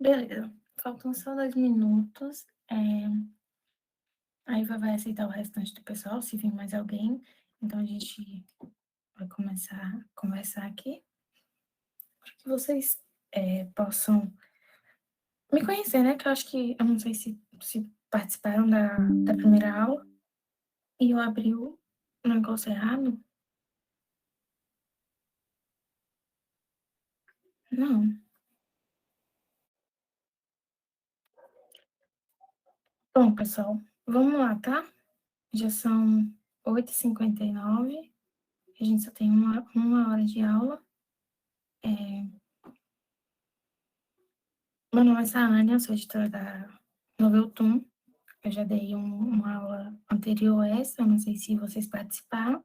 Beleza. Faltam só 2 minutos. A Iva vai aceitar o restante do pessoal, se vir mais alguém. Então a gente vai começar a conversar aqui, para que vocês possam me conhecer, né? Que eu acho que, eu não sei se participaram da primeira aula e eu abri o negócio errado. Não. Bom, pessoal, vamos lá, tá? Já são 8h59. A gente só tem uma hora de aula. Meu nome é Saane, eu sou editora da Noveltum. Eu já dei uma aula anterior a essa, eu não sei se vocês participaram.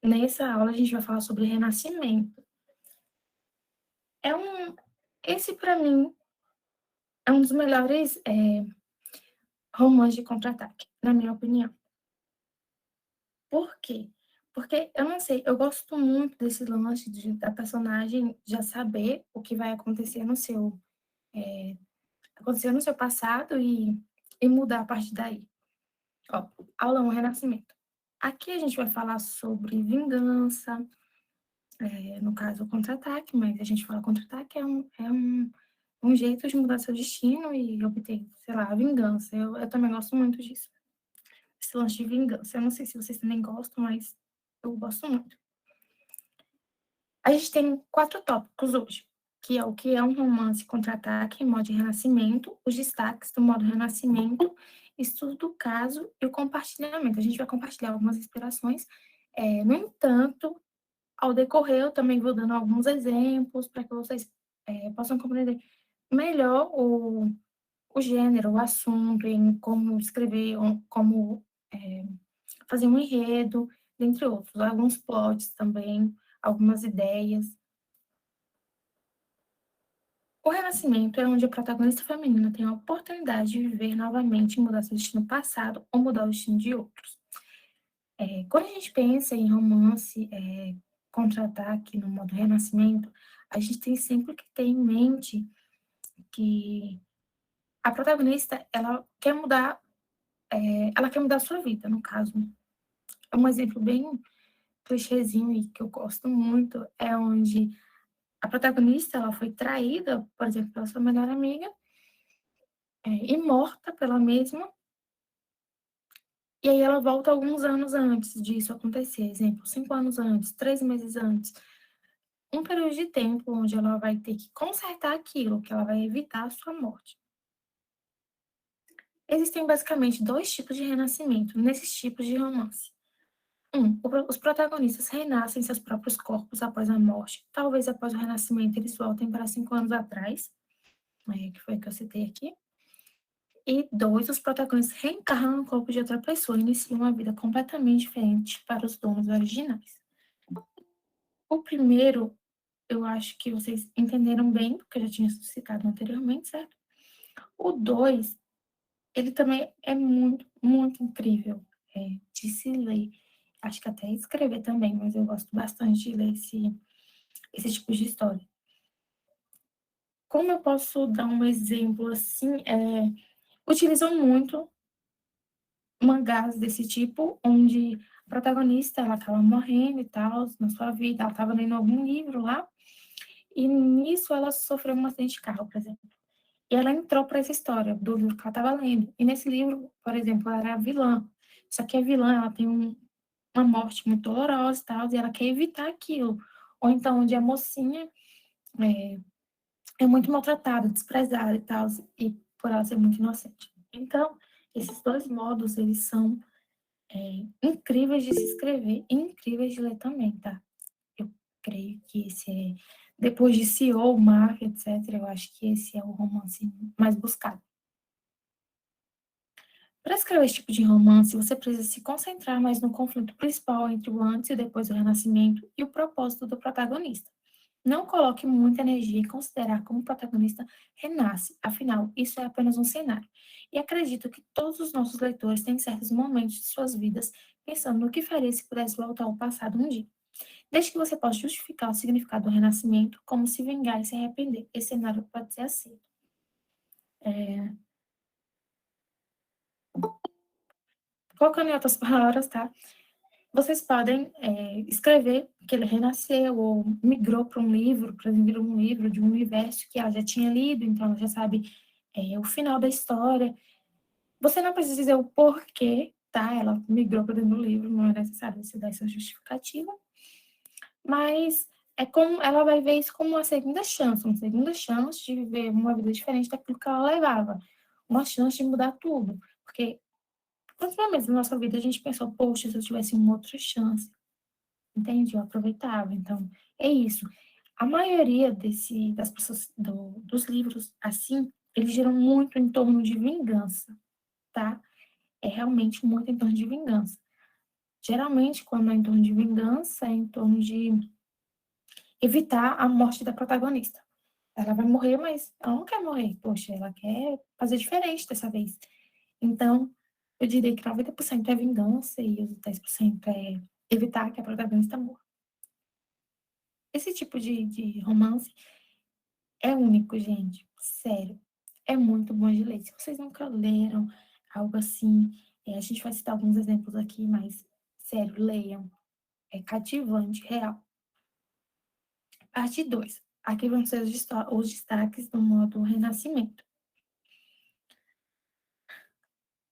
Nessa aula a gente vai falar sobre renascimento. É um, esse para mim é um dos melhores romances de contra-ataque, na minha opinião. Por quê? Porque eu não sei, eu gosto muito desse lance da personagem já saber o que vai acontecer no seu passado e mudar a partir daí. Ó, aula 1, Renascimento. Aqui a gente vai falar sobre vingança, no caso, o contra-ataque, mas a gente fala contra-ataque um jeito de mudar seu destino e obter, sei lá, a vingança. Eu também gosto muito disso. Esse lance de vingança. Eu não sei se vocês também gostam, mas eu gosto muito. A gente tem 4 tópicos hoje, que é o que é um romance contra-ataque em modo de renascimento, os destaques do modo renascimento, estudo do caso e o compartilhamento. A gente vai compartilhar algumas inspirações. No entanto, ao decorrer, eu também vou dando alguns exemplos para que vocês possam compreender melhor o gênero, o assunto, em como escrever, como fazer um enredo, dentre outros. Alguns plots também, algumas ideias. O renascimento é onde a protagonista feminina tem a oportunidade de viver novamente e mudar seu destino passado ou mudar o destino de outros. Quando a gente pensa em romance, contra-ataque no modo renascimento, a gente tem sempre que ter em mente que a protagonista, ela quer mudar a sua vida, no caso. É um exemplo bem clichêzinho e que eu gosto muito, é onde a protagonista, ela foi traída, por exemplo, pela sua melhor amiga, e morta pela mesma, e aí ela volta alguns anos antes disso acontecer, exemplo, 5 anos antes, 3 meses antes, um período de tempo onde ela vai ter que consertar aquilo, que ela vai evitar a sua morte. Existem basicamente 2 tipos de renascimento nesses tipos de romance. Os protagonistas renascem em seus próprios corpos após a morte. Talvez após o renascimento eles voltem para 5 anos atrás, que foi o que eu citei aqui. E 2, os protagonistas reencarnam no corpo de outra pessoa e iniciam uma vida completamente diferente para os donos originais. O primeiro, eu acho que vocês entenderam bem, porque eu já tinha citado anteriormente, certo? O 2, ele também é muito, muito incrível de se ler. Acho que até escrever também, mas eu gosto bastante de ler esse tipo de história. Como eu posso dar um exemplo assim? Utilizam muito mangás desse tipo, onde a protagonista ela acaba morrendo e tal, na sua vida, ela estava lendo algum livro lá, e nisso ela sofreu um acidente de carro, por exemplo. E ela entrou para essa história do livro que ela estava lendo. E nesse livro, por exemplo, ela era a vilã. Só que a vilã, ela tem uma morte muito dolorosa e tal, e ela quer evitar aquilo. Ou então, onde a mocinha é muito maltratada, desprezada e tal, e por ela ser muito inocente. Então, esses 2 modos, eles são incríveis de se escrever e incríveis de ler também, tá? Eu creio que esse depois de CEO, Máfia, etc., eu acho que esse é o romance mais buscado. Para escrever esse tipo de romance, você precisa se concentrar mais no conflito principal entre o antes e depois do renascimento e o propósito do protagonista. Não coloque muita energia em considerar como o protagonista renasce, afinal, isso é apenas um cenário. E acredito que todos os nossos leitores têm certos momentos de suas vidas pensando no que faria se pudesse voltar ao passado um dia. Desde que você possa justificar o significado do renascimento como se vingar e se arrepender, esse cenário pode ser aceito. Colocando em outras palavras, tá? Vocês podem escrever que ele renasceu ou migrou para um livro, por exemplo, um livro de um universo que ela já tinha lido, então ela já sabe o final da história. Você não precisa dizer o porquê, tá? Ela migrou para dentro do livro, não é necessário você dar essa justificativa, mas é como ela vai ver isso como uma segunda chance de viver uma vida diferente daquilo que ela levava, uma chance de mudar tudo, porque quantos momentos na nossa vida a gente pensou, poxa, se eu tivesse uma outra chance, entende? Eu aproveitava. Então, é isso. A maioria das pessoas, dos livros, assim, eles giram muito em torno de vingança, tá? É realmente muito em torno de vingança. Geralmente, quando é em torno de vingança, é em torno de evitar a morte da protagonista. Ela vai morrer, mas ela não quer morrer. Poxa, ela quer fazer diferente dessa vez. Então, eu diria que 90% é vingança e os 10% é evitar que a protagonista morra. Esse tipo de romance é único, gente. Sério. É muito bom de ler. Se vocês nunca leram algo assim, a gente vai citar alguns exemplos aqui, mas, sério, leiam. É cativante, real. Parte 2. Aqui vão ser os destaques do modo renascimento.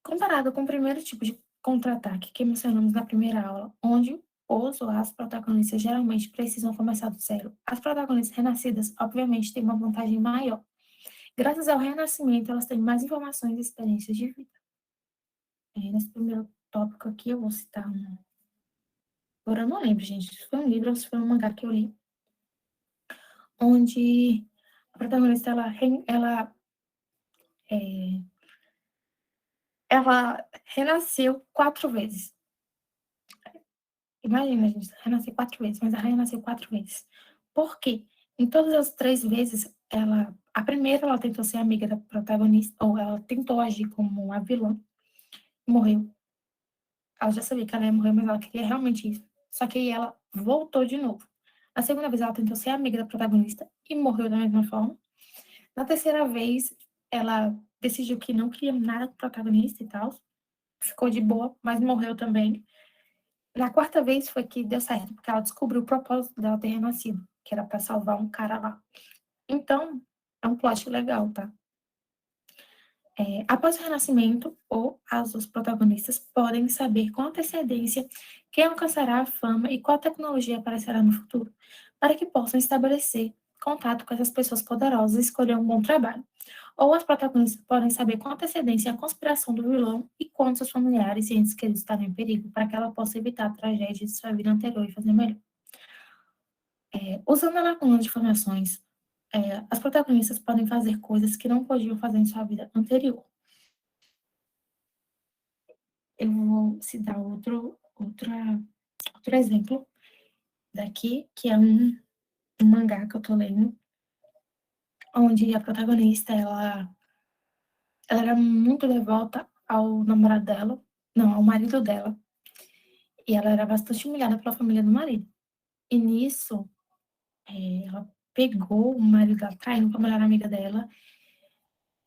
Comparado com o primeiro tipo de contra-ataque que mencionamos na primeira aula, onde os ou as protagonistas geralmente precisam começar do zero, as protagonistas renascidas, obviamente, têm uma vantagem maior. Graças ao renascimento, elas têm mais informações e experiências de vida. Nesse primeiro tópico aqui, eu vou citar um. Agora eu não lembro, gente, se foi um livro ou se foi um mangá que eu li, onde a protagonista, é, ela renasceu 4 vezes. Imagina, gente, renascer 4 vezes, mas ela renasceu 4 vezes. Por quê? Em todas as 3 vezes, a primeira ela tentou ser amiga da protagonista, ou ela tentou agir como uma vilã, morreu. Ela já sabia que ela ia morrer, mas ela queria realmente isso. Só que aí ela voltou de novo. Na segunda vez, ela tentou ser amiga da protagonista e morreu da mesma forma. Na terceira vez, ela decidiu que não queria nada com o protagonista e tal. Ficou de boa, mas morreu também. Na quarta vez foi que deu certo, porque ela descobriu o propósito dela ter renascido, que era para salvar um cara lá. Então, é um plot legal, tá? Após o renascimento, ou as duas protagonistas podem saber com antecedência quem alcançará a fama e qual tecnologia aparecerá no futuro, para que possam estabelecer contato com essas pessoas poderosas e escolher um bom trabalho. Ou as protagonistas podem saber com antecedência a conspiração do vilão e quando seus familiares e entes queridos estarem em perigo, para que ela possa evitar a tragédia de sua vida anterior e fazer melhor. Usando a lacuna de informações, as protagonistas podem fazer coisas que não podiam fazer em sua vida anterior. Eu vou citar outro exemplo daqui, que é um mangá que eu tô lendo, onde a protagonista, ela era muito devota ao namorado dela, não, ao marido dela, e ela era bastante humilhada pela família do marido. E nisso, ela pegou o marido dela, traindo com a melhor amiga dela,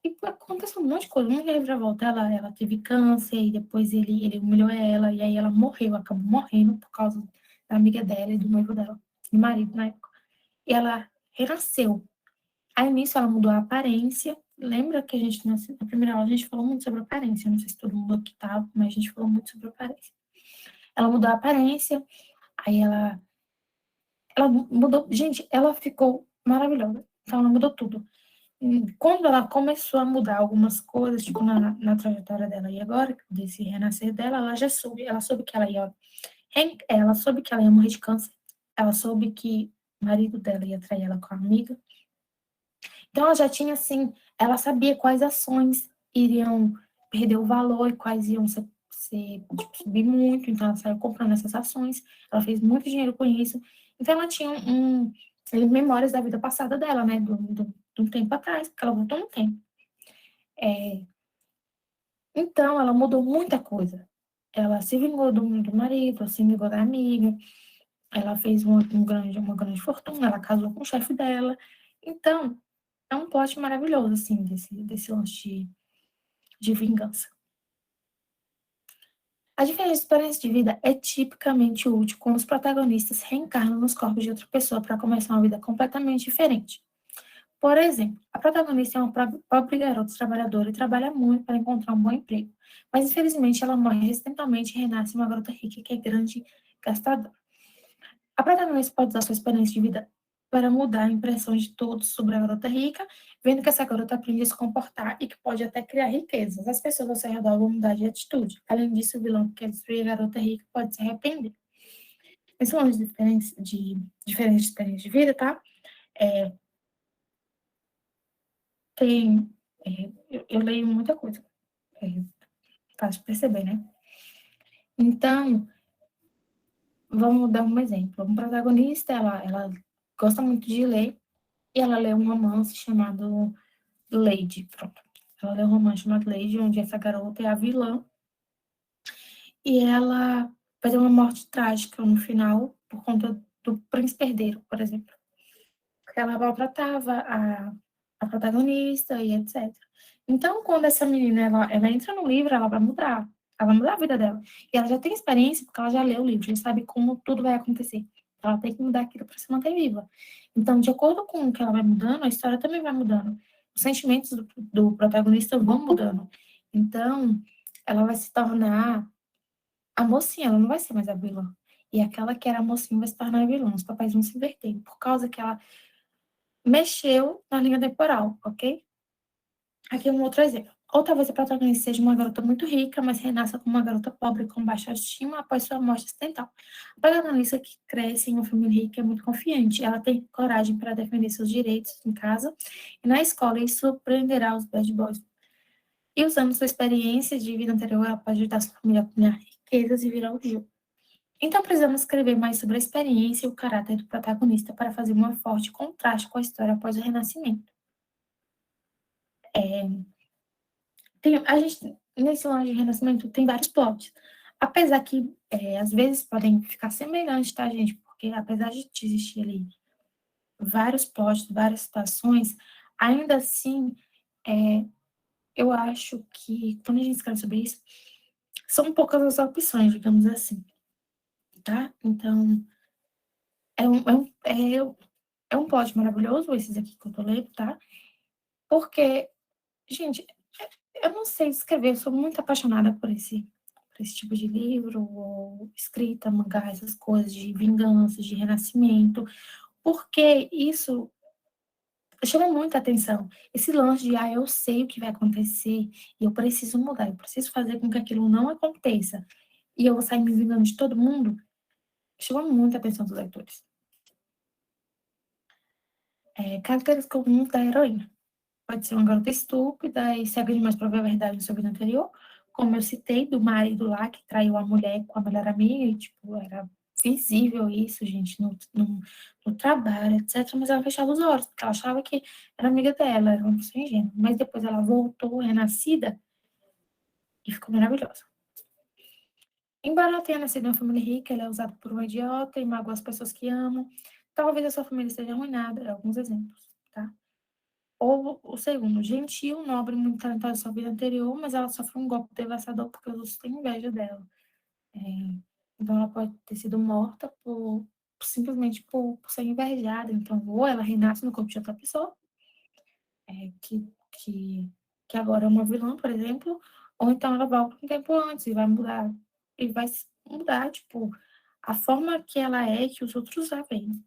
e aconteceu um monte de coisa, um reviravolta. Ela teve câncer, e depois ele humilhou ela, e aí ela morreu, acabou morrendo por causa da amiga dela e do noivo dela, do marido na época. E ela renasceu. Aí nisso ela mudou a aparência. Lembra que a gente, na primeira aula, a gente falou muito sobre aparência. Não sei se todo mundo aqui tá, mas a gente falou muito sobre aparência. Ela mudou a aparência, aí ela mudou. Gente, ela ficou maravilhosa. Então ela mudou tudo. Quando ela começou a mudar algumas coisas, tipo, na trajetória dela, e agora, desse renascer dela, ela soube que ela soube que ela ia morrer de câncer, ela soube que o marido dela ia trair ela com a amiga, então ela já tinha, assim, ela sabia quais ações iriam perder o valor e quais iam tipo, subir muito, então ela saiu comprando essas ações, ela fez muito dinheiro com isso, então ela tinha memórias da vida passada dela, né, de um tempo atrás, porque ela voltou no tempo. Então, ela mudou muita coisa. Ela se vingou do marido, se vingou da amiga, ela fez uma grande fortuna, ela casou com o chefe dela. Então, É um plot maravilhoso, assim, desse lance de vingança. A diferença de experiência de vida é tipicamente útil quando os protagonistas reencarnam nos corpos de outra pessoa para começar uma vida completamente diferente. Por exemplo, a protagonista é uma pobre garota trabalhadora e trabalha muito para encontrar um bom emprego, mas infelizmente ela morre acidentalmente e renasce uma garota rica que é grande e gastadora. A protagonista pode usar sua experiência de vida para mudar a impressão de todos sobre a garota rica, vendo que essa garota aprende a se comportar e que pode até criar riquezas. As pessoas ao seu redor vão mudar de atitude. Além disso, o vilão que quer destruir a garota rica pode se arrepender. Esses são as diferentes experiências de vida, tá? É, tem, eu leio muita coisa, é, fácil perceber, né? Então, vamos dar um exemplo. Um protagonista, ela gosta muito de ler e ela lê um romance chamado Lady, pronto. Ela lê um romance chamado Lady, onde essa garota é a vilã e ela vai ter uma morte trágica no final por conta do príncipe herdeiro, por exemplo. Porque ela maltratava a protagonista e etc. Então, quando essa menina ela entra no livro, ela vai mudar a vida dela. E ela já tem experiência, porque ela já leu o livro, já sabe como tudo vai acontecer. Ela tem que mudar aquilo para se manter viva. Então, de acordo com o que ela vai mudando, a história também vai mudando. Os sentimentos do protagonista vão mudando. Então, ela vai se tornar a mocinha, ela não vai ser mais a vilã. E aquela que era a mocinha vai se tornar a vilã. Os papéis vão se inverter. Por causa que ela mexeu na linha temporal, ok? Aqui é um outro exemplo. Ou talvez a protagonista seja uma garota muito rica, mas renasça como uma garota pobre com baixa autoestima após sua morte acidental. A protagonista que cresce em uma família rica é muito confiante. Ela tem coragem para defender seus direitos em casa e na escola e surpreenderá os bad boys. E usando sua experiência de vida anterior, ela pode ajudar sua família a ganhar riquezas e virar o jogo. Então, precisamos escrever mais sobre a experiência e o caráter do protagonista para fazer um forte contraste com a história após o renascimento. A gente, nesse Longe de Renascimento, tem vários plots. Apesar que, às vezes, podem ficar semelhantes, tá, gente? Porque, apesar de existir ali vários plots, várias situações, ainda assim, é, eu acho que, quando a gente escreve sobre isso, são poucas as opções, digamos assim, tá? Então, é um, é um, é, é um plot maravilhoso, esses aqui que eu tô lendo, tá? Porque, gente, eu não sei escrever, eu sou muito apaixonada por esse tipo de livro, ou escrita, mangá, essas coisas de vingança, de renascimento, porque isso chama muita atenção. Esse lance de, eu sei o que vai acontecer e eu preciso mudar, eu preciso fazer com que aquilo não aconteça e eu vou sair me vingando de todo mundo, chama muita atenção dos leitores. Características comuns da heroína. Pode ser uma garota estúpida e cega demais para ver a verdade no seu vida anterior, como eu citei, do marido lá que traiu a mulher com a melhor amiga, e, tipo, era visível isso, gente, no trabalho, etc. Mas ela fechava os olhos, porque ela achava que era amiga dela, era uma pessoa ingênua. Mas depois ela voltou, renascida, e ficou maravilhosa. Embora ela tenha nascido em uma família rica, ela é usada por um idiota e magoa as pessoas que amam. Talvez a sua família esteja arruinada, alguns exemplos, tá? Ou o segundo, gentil, nobre, muito talentosa em sua vida anterior, mas ela sofre um golpe devastador porque os outros têm inveja dela. É, então, ela pode ter sido morta simplesmente por ser invejada. Então, ou ela renasce no corpo de outra pessoa, é, que, que, que agora é uma vilã, por exemplo, ou então ela volta um tempo antes e vai mudar, tipo, a forma que ela é que os outros já veem.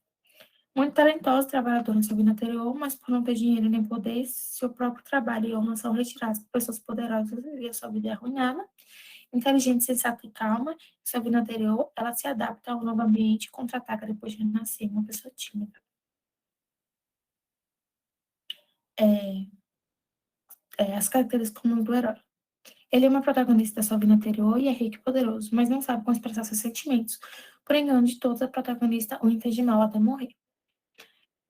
Muito talentosa, trabalhadora na sua vida anterior, mas por não ter dinheiro nem poder, seu próprio trabalho e honra são retirados por pessoas poderosas e a sua vida é arruinada. Inteligente, sensata e calma, em sua vida anterior, ela se adapta ao novo ambiente e contra-ataca depois de renascer, uma pessoa tímida. É, as características comuns do herói. Ele é uma protagonista da sua vida anterior e é rico e poderoso, mas não sabe como expressar seus sentimentos. Por engano de todos, a protagonista o entende mal até morrer.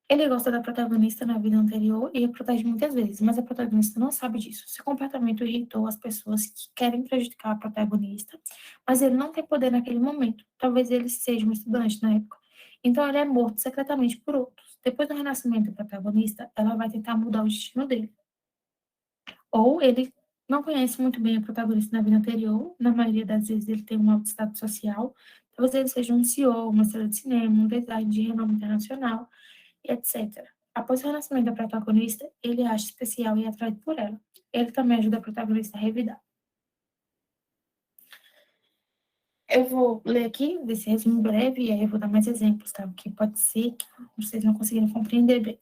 Ele gosta da protagonista na vida anterior e a protege muitas vezes, mas a protagonista não sabe disso. Seu comportamento irritou as pessoas que querem prejudicar a protagonista, mas ele não tem poder naquele momento. Talvez ele seja um estudante na época. Então ele é morto secretamente por outros. depois do renascimento do protagonista, ela vai tentar mudar o destino dele. Ou ele não conhece muito bem a protagonista na vida anterior, na maioria das vezes ele tem um alto status social, talvez ele seja um CEO, uma estrela de cinema, um design de renome internacional, e etc. Após o renascimento da protagonista, ele a acha especial e é atraído por ela. Ele também ajuda a protagonista a revidar. Eu vou ler aqui desse resumo breve e aí eu vou dar mais exemplos, tá? Porque pode ser que vocês não conseguiram compreender bem.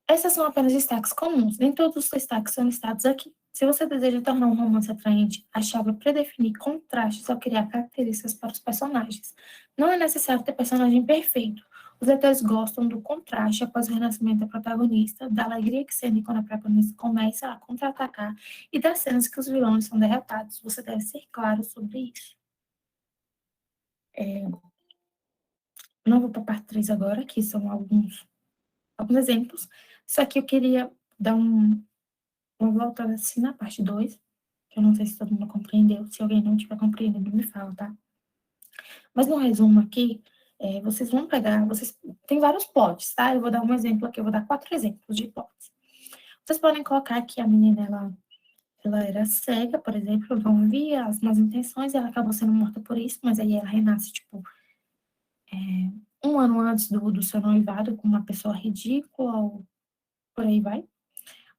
Essas são apenas destaques comuns, nem todos os destaques são listados aqui. Se você deseja tornar um romance atraente, a chave é predefinir contrastes ao criar características para os personagens. Não é necessário ter personagem perfeito. Os leitores gostam do contraste após o renascimento da protagonista, da alegria que sente quando a protagonista começa a contra-atacar e das cenas que os vilões são derrotados. Você deve ser claro sobre isso. Não vou para a parte 3 agora, que são alguns exemplos. Só que eu queria dar uma voltada assim na parte 2, que eu não sei se todo mundo compreendeu. Se alguém não tiver compreendendo, me fala, tá? Mas no resumo aqui, vocês vão pegar, tem vários plots, tá? Eu vou dar um exemplo aqui, eu vou dar 4 exemplos de plots. Vocês podem colocar que a menina, ela era cega, por exemplo, não via as más intenções, e ela acabou sendo morta por isso, mas aí ela renasce, tipo, um ano antes do seu noivado, com uma pessoa ridícula, ou por aí vai.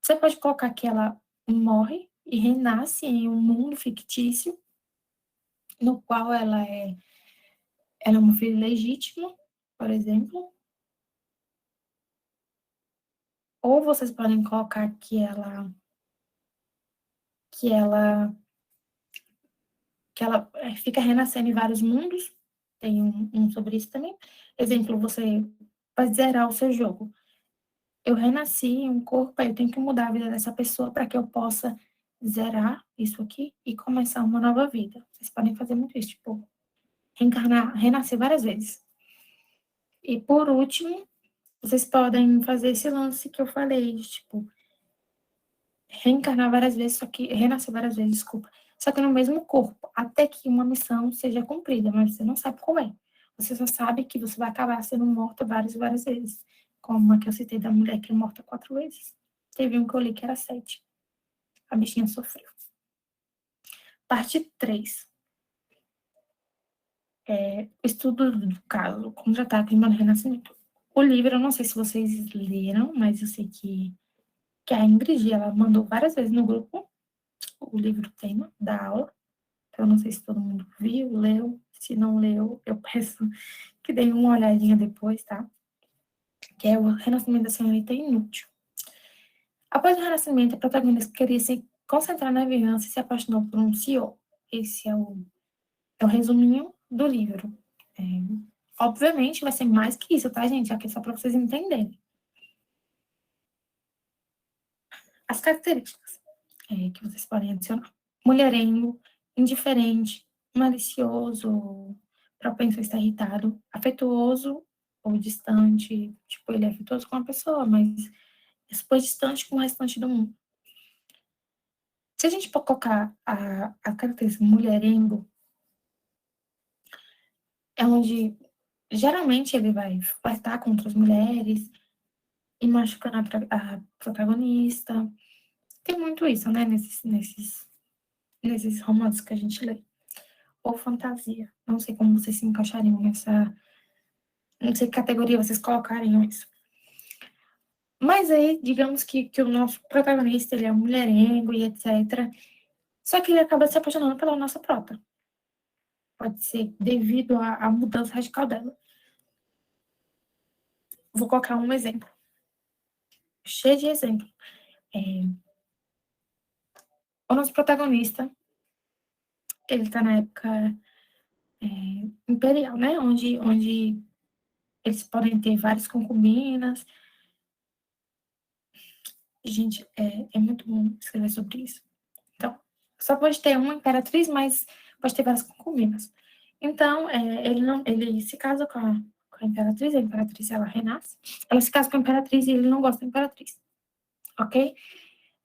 Você pode colocar que ela morre e renasce em um mundo fictício, no qual ela é uma filha legítima, por exemplo. Ou vocês podem colocar que ela, que ela fica renascendo em vários mundos. Tem um sobre isso também. Exemplo, você vai zerar o seu jogo. Eu renasci em um corpo, aí eu tenho que mudar a vida dessa pessoa para que eu possa zerar isso aqui e começar uma nova vida. Vocês podem fazer muito isso, tipo, reencarnar, renascer várias vezes. E por último, vocês podem fazer esse lance que eu falei, de, tipo, reencarnar várias vezes, só que renascer várias vezes, desculpa, só que no mesmo corpo, até que uma missão seja cumprida, mas você não sabe qual é. Você só sabe que você vai acabar sendo morta várias e várias vezes, como a que eu citei da mulher que é morta 4 vezes. Teve um que eu li que era 7. A bichinha sofreu. Parte 3. O estudo do caso, contra-ataque de renascimento. O livro, eu não sei se vocês leram, mas eu sei que a Ingrid, ela mandou várias vezes no grupo o livro tema da aula. Então, eu não sei se todo mundo viu, leu. Se não leu, eu peço que deem uma olhadinha depois, tá? Que é o Renascimento da Senhorita Inútil. Após o renascimento, a protagonista queria se concentrar na vingança e se apaixonou por um CEO. Esse é o resuminho do livro. Obviamente, vai ser mais que isso, tá, gente? Aqui é só para vocês entenderem. As características que vocês podem adicionar. Mulherengo, indiferente, malicioso, propenso a estar irritado, afetuoso ou distante, tipo, ele é afetuoso com a pessoa, mas é super distante com o restante do mundo. Se a gente for colocar a característica mulherengo, é onde geralmente ele vai flertar com outras mulheres e machucando a protagonista. Tem muito isso, né, nesses romances que a gente lê. Ou fantasia. Não sei como vocês se encaixariam nessa. Não sei que categoria vocês colocariam isso. Mas aí, digamos que o nosso protagonista, ele é mulherengo e etc. Só que ele acaba se apaixonando pela nossa prota. Pode ser devido à mudança radical dela. Vou colocar um exemplo. Cheio de exemplo. O nosso protagonista, ele tá na época imperial, né? Onde eles podem ter várias concubinas. Gente, é muito bom escrever sobre isso. Então, só pode ter uma imperatriz, mas pode ter várias concubinas. Então, ele se casa com a imperatriz ela renasce, ela se casa com a imperatriz e ele não gosta da imperatriz, ok?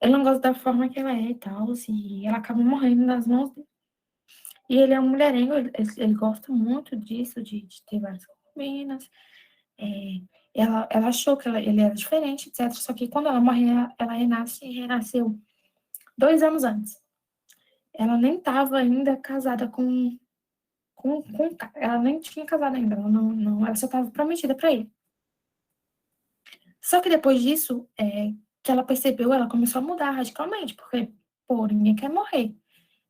Ele não gosta da forma que ela é e tal, e ela acaba morrendo nas mãos dele. E ele é um mulherengo, ele gosta muito disso, de ter várias concubinas, Ela achou que ele era diferente, etc. Só que quando ela morre, ela renasceu 2 anos antes. Ela nem estava ainda casada com ela nem tinha casado ainda, ela só estava prometida para ele. Só que depois disso, que ela percebeu, ela começou a mudar radicalmente, porque, pô, ninguém quer morrer.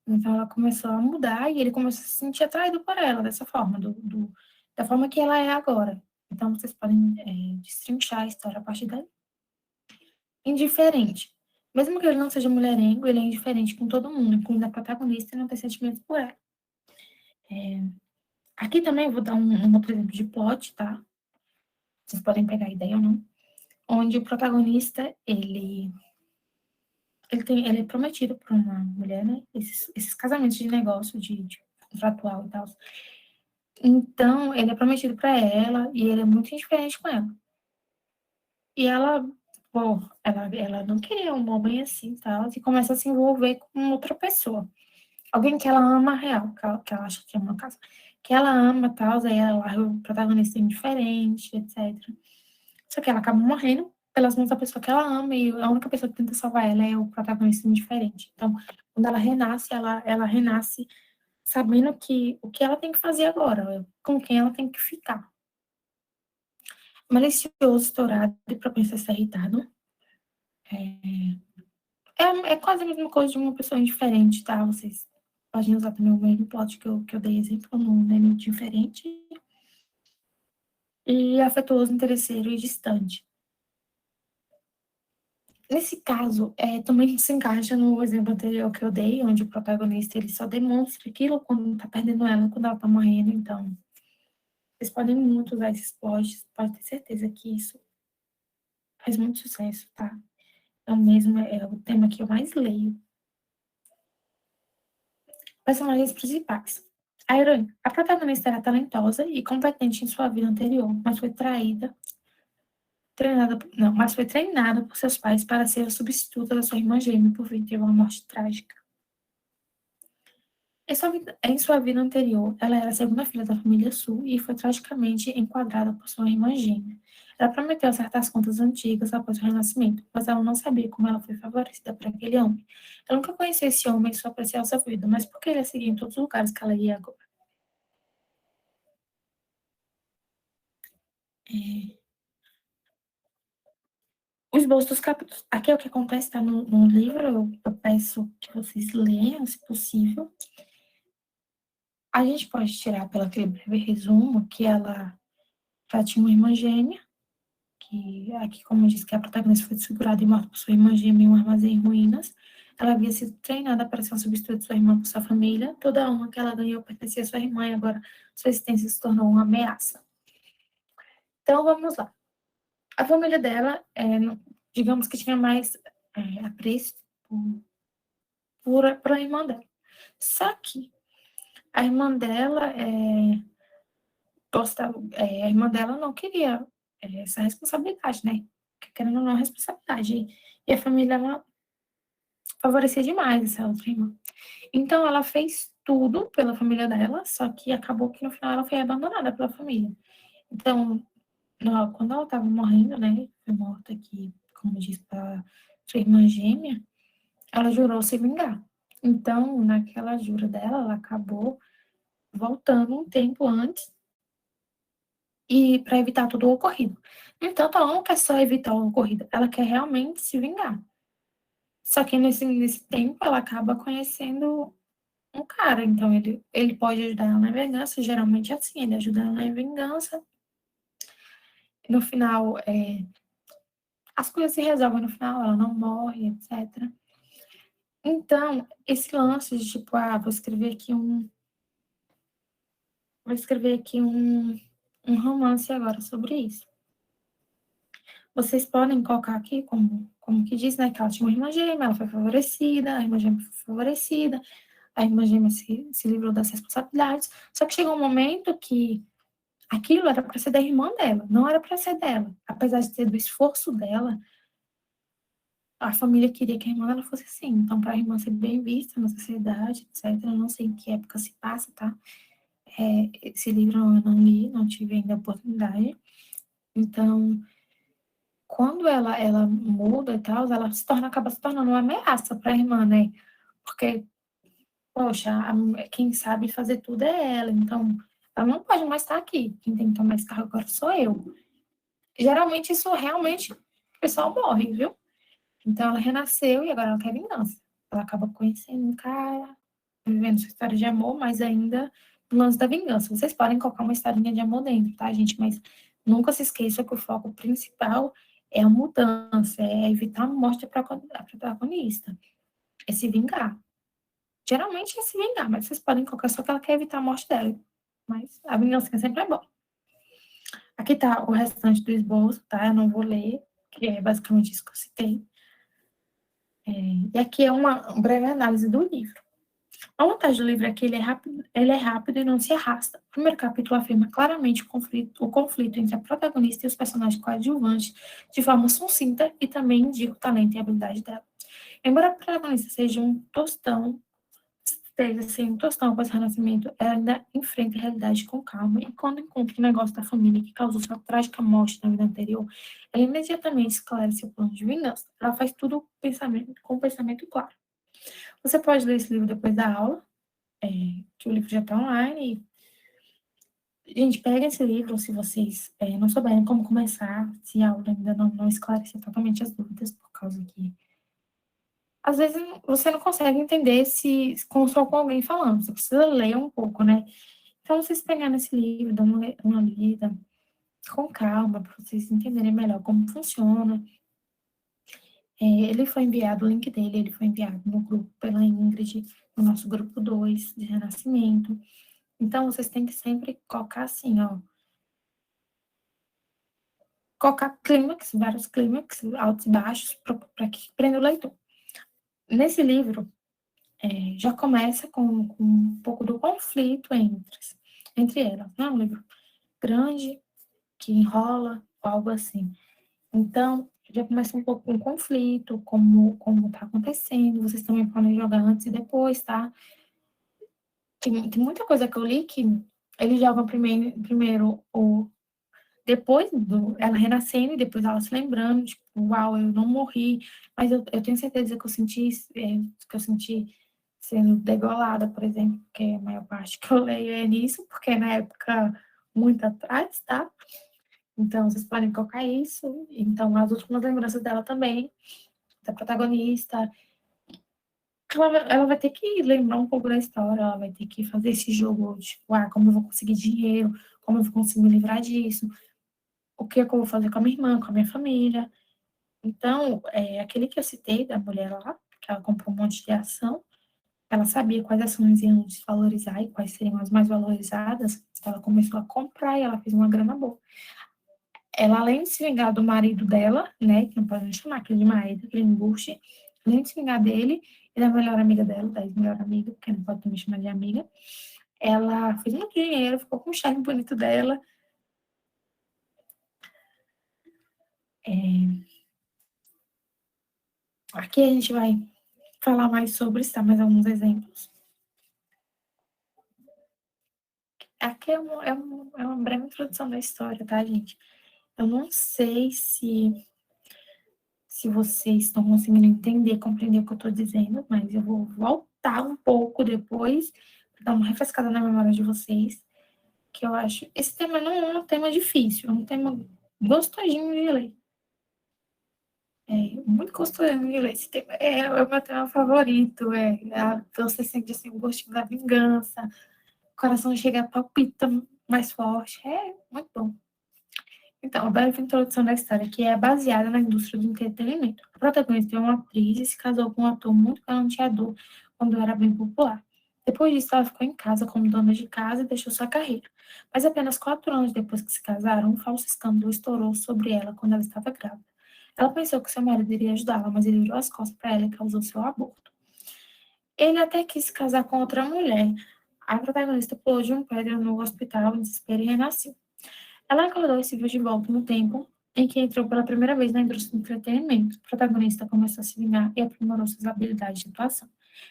Então ela começou a mudar e ele começou a se sentir atraído por ela dessa forma, da forma que ela é agora. Então vocês podem destrinchar a história a partir daí. Indiferente. Mesmo que ele não seja mulherengo, ele é indiferente com todo mundo, incluindo a protagonista, e não tem sentimentos por ela. Aqui também eu vou dar um outro exemplo de plot, tá? Vocês podem pegar a ideia ou não. Onde o protagonista, ele é prometido por uma mulher, né? Esses casamentos de negócio, de contratual e tal. Então, ele é prometido para ela e ele é muito indiferente com ela. E ela, bom, ela não queria um homem assim, tal, e começa a se envolver com outra pessoa. Alguém que ela ama real, que ela acha que ama, no caso. Que ela ama, tal, aí ela larga o protagonista indiferente, etc. Só que ela acaba morrendo pelas mãos da pessoa que ela ama, e a única pessoa que tenta salvar ela é o protagonista indiferente. Então, quando ela renasce, ela renasce sabendo que o que ela tem que fazer agora, com quem ela tem que ficar. Malicioso, estourado e propenso a ser irritado. É quase a mesma coisa de uma pessoa indiferente, tá? Vocês podem usar também o mesmo plot que eu dei exemplo no neném diferente. E afetuoso, interesseiro e distante. Nesse caso, também se encaixa no exemplo anterior que eu dei, onde o protagonista ele só demonstra aquilo quando tá perdendo ela, quando ela tá morrendo. Então, vocês podem muito usar esses plots, pode ter certeza que isso faz muito sucesso, tá? É o mesmo, é o tema que eu mais leio. Personagens principais. A heroína. A protagonista era talentosa e competente em sua vida anterior, mas foi mas foi treinada por seus pais para ser a substituta da sua irmã gêmea por vir ter uma morte trágica. Em sua vida anterior, ela era a segunda filha da família Sul e foi tragicamente enquadrada por sua irmã gêmea. Ela prometeu acertar as contas antigas após o renascimento, mas ela não sabia como ela foi favorecida por aquele homem. Ela nunca conhecia esse homem em sua preciosa vida, mas por que ele a seguia em todos os lugares que ela ia agora? É, o esboço dos capítulos. Aqui é o que acontece, está no livro, eu peço que vocês leiam, se possível. A gente pode tirar pelo aquele breve resumo que ela já tinha uma irmã gêmea, que aqui, como eu disse, que a protagonista foi desfigurada e morta por sua irmã gêmea em um armazém em ruínas. Ela havia sido treinada para ser uma substituta de sua irmã por sua família. Toda a honra que ela ganhou pertencia à sua irmã e agora sua existência se tornou uma ameaça. Então, vamos lá. A família dela, digamos que tinha mais apreço por a irmã dela. Só que a irmã dela a irmã dela não queria essa responsabilidade, né? Querendo ou não, responsabilidade. E a família, ela favorecia demais essa outra irmã. Então, ela fez tudo pela família dela, só que acabou que no final ela foi abandonada pela família. Então, quando ela estava morrendo, né? Foi morta aqui, como diz, para sua irmã gêmea, ela jurou se vingar. Então, naquela jura dela, ela acabou voltando um tempo antes e para evitar tudo o ocorrido. No entanto, ela não quer só evitar o ocorrido, ela quer realmente se vingar. Só que nesse tempo ela acaba conhecendo um cara, então ele pode ajudar ela na vingança, geralmente é assim, ele ajuda ela na vingança. No final, as coisas se resolvem no final, ela não morre, etc. Então, esse lance de tipo, vou escrever aqui um romance agora sobre isso. Vocês podem colocar aqui, como que diz, né, que ela tinha uma irmã gêmea, ela foi favorecida, a irmã gêmea foi favorecida, a irmã gêmea se livrou das responsabilidades, só que chegou um momento que aquilo era para ser da irmã dela, não era para ser dela. Apesar de ser do esforço dela, a família queria que a irmã dela fosse assim. Então, para a irmã ser bem vista na sociedade, etc., eu não sei em que época se passa, tá? Esse livro eu não li, não tive ainda a oportunidade. Então, quando ela muda e tal, ela acaba se tornando uma ameaça para a irmã, né, porque, poxa, quem sabe fazer tudo é ela, então ela não pode mais estar aqui, quem tem que tomar esse cargo agora sou eu. Geralmente isso realmente o pessoal morre, viu. Então ela renasceu e agora ela quer vingança. Ela acaba conhecendo um cara, vivendo sua história de amor, mas ainda no lance da vingança. Vocês podem colocar uma historinha de amor dentro, tá, gente? Mas nunca se esqueça que o foco principal é a mudança, é evitar a morte da protagonista, é se vingar. Geralmente é se vingar, mas vocês podem colocar só que ela quer evitar a morte dela. Mas a vingança sempre é bom. Aqui tá o restante do esboço, tá? Eu não vou ler, que é basicamente isso que eu citei. E aqui é uma breve análise do livro. A vantagem do livro é que ele é rápido e não se arrasta. O primeiro capítulo afirma claramente o conflito entre a protagonista e os personagens coadjuvantes de forma sucinta e também indica o talento e a habilidade dela. Embora a protagonista seja um tostão, esteja assim, um tostão após o renascimento, ela ainda enfrenta a realidade com calma e quando encontra o negócio da família que causou sua trágica morte na vida anterior, ela imediatamente esclarece o plano de vingança. Ela faz tudo com o pensamento claro. Você pode ler esse livro depois da aula, que o livro já está online. Gente, pega esse livro se vocês não souberem como começar, se a aula ainda não esclarecer totalmente as dúvidas, por causa que às vezes você não consegue entender se só com alguém falando, você precisa ler um pouco, né? Então, vocês pegarem esse livro, dão uma lida com calma, para vocês entenderem melhor como funciona. Ele foi enviado, o link dele, ele foi enviado no grupo pela Ingrid, no nosso grupo 2 de Renascimento. Então, vocês têm que sempre colocar assim, ó, colocar clímax, vários clímax, altos e baixos, para que prenda o leitor. Nesse livro, já começa com um pouco do conflito entre elas. Não é um livro grande, que enrola, algo assim. Então, já começa um pouco com conflito, como tá acontecendo, vocês também podem jogar antes e depois, tá? Tem muita coisa que eu li que eles jogam primeiro o depois ela renascendo e depois ela se lembrando, tipo, uau, eu não morri, mas eu tenho certeza que eu senti sendo degolada, por exemplo, porque a maior parte que eu leio é nisso, porque é na época muito atrás, tá? Então, vocês podem colocar isso. Então, as últimas lembranças dela também, da protagonista, ela vai ter que lembrar um pouco da história, ela vai ter que fazer esse jogo, tipo, como eu vou conseguir dinheiro, como eu vou conseguir me livrar disso, o que é que eu vou fazer com a minha irmã, com a minha família. Então, aquele que eu citei da mulher lá, que ela comprou um monte de ação, ela sabia quais ações iam desvalorizar e quais seriam as mais valorizadas, ela começou a comprar e ela fez uma grana boa. Ela, além de se vingar do marido dela, né, que não podemos chamar aquele de marido, aquele embuste, além de se vingar dele e da melhor amiga dela, da ex-melhor amiga, porque não pode também chamar de amiga, ela fez muito dinheiro, ficou com o charme bonito dela. É, aqui a gente vai falar mais sobre isso, tá? Mais alguns exemplos. Aqui é uma breve introdução da história, tá, gente? Eu não sei se vocês estão conseguindo entender, compreender o que eu estou dizendo, mas eu vou voltar um pouco depois, para dar uma refrescada na memória de vocês, que eu acho. Esse tema não é um tema difícil, é um tema gostosinho de ler. Muito gostosinho de ler. Esse tema é o meu tema favorito. Você sente assim, o gostinho da vingança, o coração chega, palpita mais forte. É muito bom. Então, a breve introdução da história, que é baseada na indústria do entretenimento. A protagonista é uma atriz e se casou com um ator muito galanteador quando era bem popular. Depois disso, ela ficou em casa como dona de casa e deixou sua carreira. Mas apenas 4 anos depois que se casaram, um falso escândalo estourou sobre ela quando ela estava grávida. Ela pensou que seu marido iria ajudá-la, mas ele virou as costas para ela e causou seu aborto. Ele até quis se casar com outra mulher. A protagonista pulou de um prédio no hospital em desespero e renasceu. Ela acordou e se viu de volta no tempo em que entrou pela primeira vez na indústria do entretenimento. O protagonista começou a se vingar e aprimorou suas habilidades de atuação.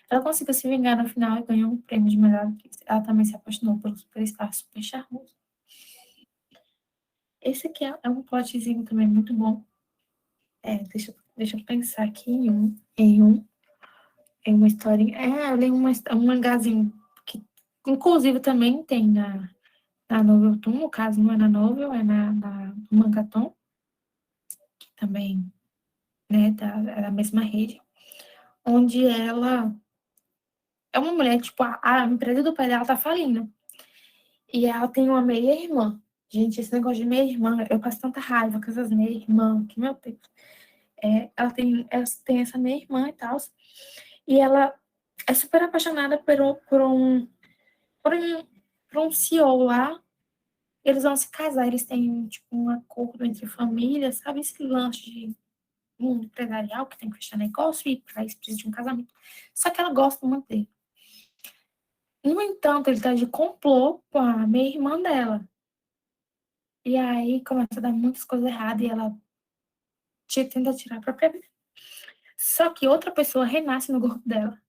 Ela conseguiu se vingar no final e ganhou um prêmio de melhor atriz. Ela também se apaixonou pelo superstar super charmoso. Esse aqui é um plotzinho também muito bom. Deixa eu pensar aqui em uma historinha. Eu li um mangazinho que, inclusive, também tem na Novelton, no caso, não é na Novel, é no Mangaton, que também, né, é da mesma rede, onde ela é uma mulher, tipo, a empresa do pai dela tá falindo. E ela tem uma meia-irmã. Gente, esse negócio de meia-irmã, eu passo tanta raiva com essas meia-irmã, que, meu Deus. Ela tem essa meia-irmã e tal, e ela é super apaixonada por um, por um CEO lá. Eles vão se casar, eles têm, tipo, um acordo entre famílias, sabe? Esse lance de mundo empresarial que tem que fechar negócio e para isso precisa de um casamento. Só que ela gosta muito dele. No entanto, ele tá de complô com a meia-irmã dela. E aí começa a dar muitas coisas erradas e ela tenta tirar a própria vida. Só que outra pessoa renasce no corpo dela.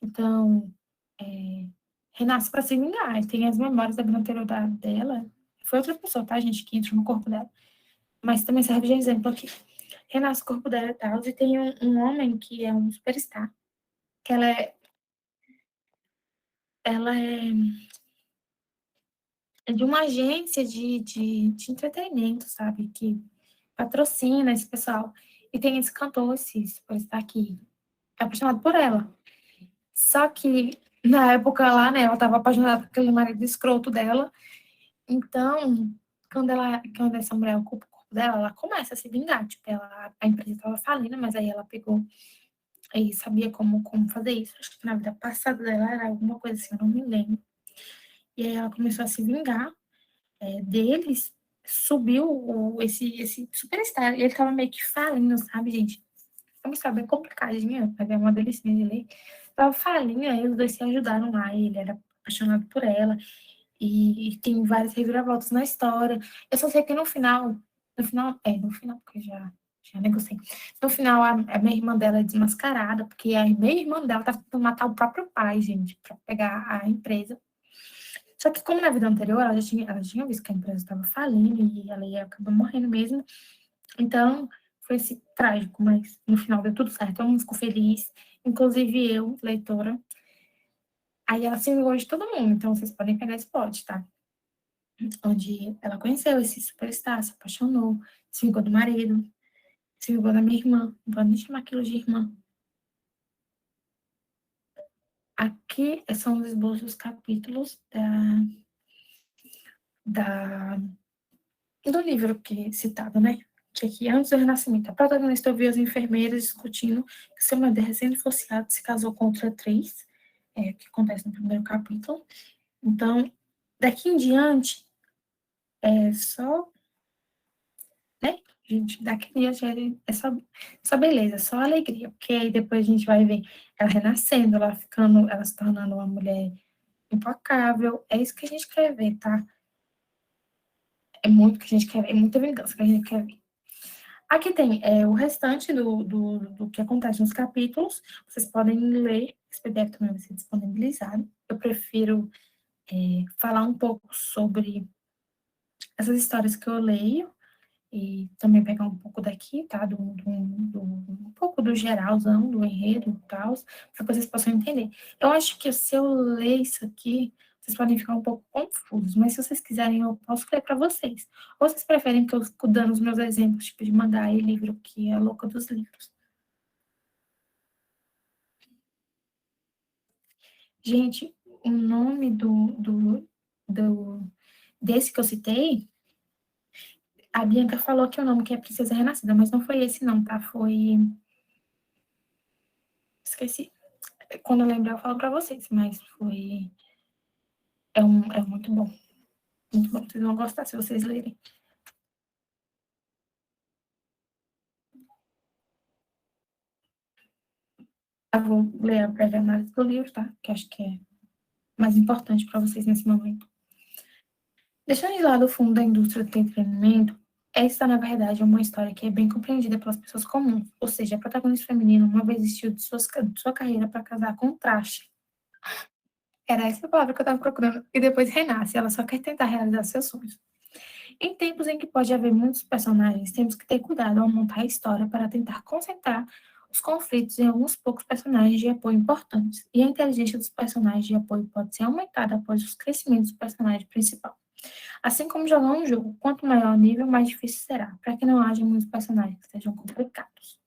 Então, é, renasce para se vingar. E tem as memórias da vida anterior dela. Foi outra pessoa, tá, gente, que entrou no corpo dela. Mas também serve de exemplo aqui. Renasce o corpo dela e tal. E tem um homem que é um superstar. Que ela é de uma agência de entretenimento, sabe? Que patrocina esse pessoal. E tem esse cantor, esse superstar que é apaixonado por ela. Só que, na época lá, né, ela tava apaixonada por aquele marido escroto dela. Então, quando essa mulher ocupa o corpo dela, ela começa a se vingar. Tipo, a empresa tava falindo, mas aí ela pegou e sabia como fazer isso. Acho que na vida passada dela era alguma coisa assim, eu não me lembro. E aí ela começou a se vingar deles, subiu esse superstar. E ele tava meio que falindo, sabe, gente? É uma história bem complicadinha, mas é uma delicinha de ler. Tava falinha, aí os dois se ajudaram lá, e ele era apaixonado por ela, e tem várias reviravoltas na história. Eu só sei que no final, porque já negociei. No final, a minha irmã dela é desmascarada, porque a minha irmã dela tá tentando matar o próprio pai, gente, pra pegar a empresa. Só que como na vida anterior ela já tinha visto que a empresa estava falindo e ela ia acabar morrendo mesmo, então foi esse trágico, mas no final deu tudo certo, todo mundo ficou feliz, inclusive eu, leitora. Aí ela se vingou de todo mundo, então vocês podem pegar esse plot, tá? Onde ela conheceu esse superstar, se apaixonou, se vingou do marido, se vingou da minha irmã, não pode nem chamar aquilo de irmã. Aqui são os esboços dos capítulos da do livro que é citado, né? Que aqui, antes do Renascimento, a protagonista ouviu as enfermeiras discutindo que seu marido recém-divorciado se casou com outra atriz, que acontece no primeiro capítulo. Então, daqui em diante, é só, né, gente, daqui em diante é só beleza, só alegria, porque aí depois a gente vai ver ela renascendo, ela se tornando uma mulher implacável, é isso que a gente quer ver, tá? É muito que a gente quer ver, é muita vingança que a gente quer ver. Aqui tem o restante do que acontece nos capítulos. Vocês podem ler, esse PDF também vai ser disponibilizado. Eu prefiro falar um pouco sobre essas histórias que eu leio e também pegar um pouco daqui, tá? Um pouco do geralzão, do enredo e tal, para que vocês possam entender. Eu acho que se eu ler isso aqui, vocês podem ficar um pouco confusos, mas se vocês quiserem, eu posso ler para vocês. Ou vocês preferem que eu fique dando os meus exemplos, tipo de mangá e livro, que é a louca dos livros. Gente, o nome desse que eu citei, a Bianca falou que o nome que é Princesa Renascida, mas não foi esse não, tá? Foi... Esqueci. Quando eu lembrar, eu falo pra vocês, mas foi... É muito bom. Muito bom. Vocês vão gostar se vocês lerem. Eu vou ler a breve análise do livro, tá? Que acho que é mais importante para vocês nesse momento. Deixando de lado o fundo da indústria do entretenimento, esta, na verdade, é uma história que é bem compreendida pelas pessoas comuns. Ou seja, a protagonista feminina uma vez desistiu de sua carreira para casar com um traste. Era essa a palavra que eu estava procurando. E depois renasce. Ela só quer tentar realizar seus sonhos. Em tempos em que pode haver muitos personagens, temos que ter cuidado ao montar a história para tentar concentrar os conflitos em alguns poucos personagens de apoio importantes, e a inteligência dos personagens de apoio pode ser aumentada após os crescimentos do personagem principal. Assim como jogar um jogo, quanto maior o nível, mais difícil será, para que não haja muitos personagens que sejam complicados.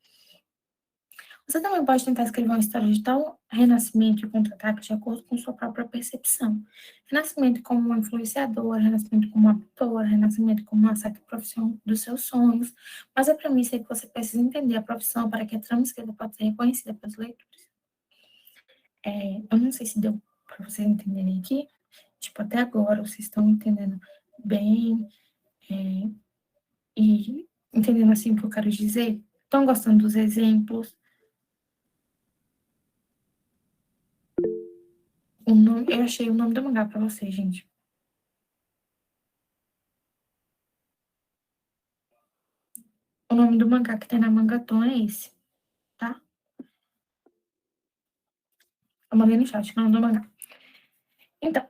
Você também pode tentar escrever uma história de tal renascimento e contra-ataque de acordo com sua própria percepção. Renascimento como uma influenciadora, renascimento como uma autora, renascimento como uma certa profissão dos seus sonhos, mas a premissa é que você precisa entender a profissão para que a trama escrita possa ser reconhecida pelos leitores. Eu não sei se deu para vocês entenderem aqui, tipo, até agora vocês estão entendendo bem, é, e entendendo assim o que eu quero dizer? Estão gostando dos exemplos? Eu achei o nome do mangá para vocês, gente. O nome do mangá que tem na Mangaton é esse, tá? Eu mandei no chat, o nome do mangá. Então,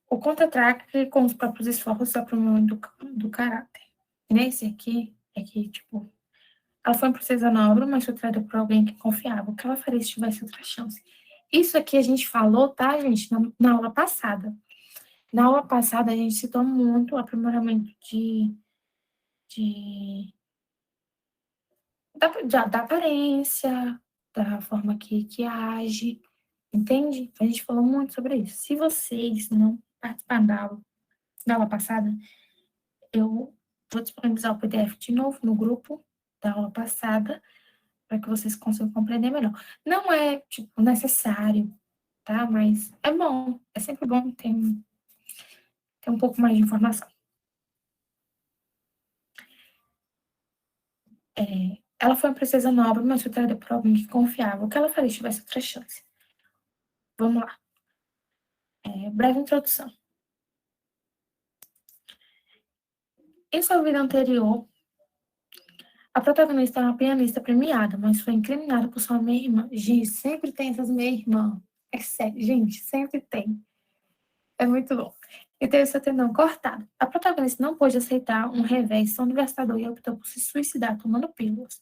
o contra-ataque com os próprios esforços do aprimoramento do caráter. Nesse aqui, é que, tipo, ela foi uma princesa nobre, mas foi traída por alguém que confiava. O que ela faria se tivesse outra chance? Isso aqui a gente falou, tá, gente, na aula passada. Na aula passada, a gente citou muito o aprimoramento de da aparência, da forma que age, entende? A gente falou muito sobre isso. Se vocês não participaram da aula passada, eu vou disponibilizar o PDF de novo no grupo da aula passada, para que vocês consigam compreender melhor. Não é, tipo, necessário, tá? Mas é bom, é sempre bom ter um pouco mais de informação. Ela foi uma princesa nobre, mas foi traída por alguém que confiava. O que ela faria se tivesse outra chance? Vamos lá. Breve introdução. Em sua vida anterior, a protagonista é uma pianista premiada, mas foi incriminada por sua meia-irmã. Gente, sempre tem essas meia-irmãs. É sério, gente, sempre tem. É muito bom. E teve seu tendão cortado. A protagonista não pôde aceitar um revés tão devastador e optou por se suicidar tomando pílulas.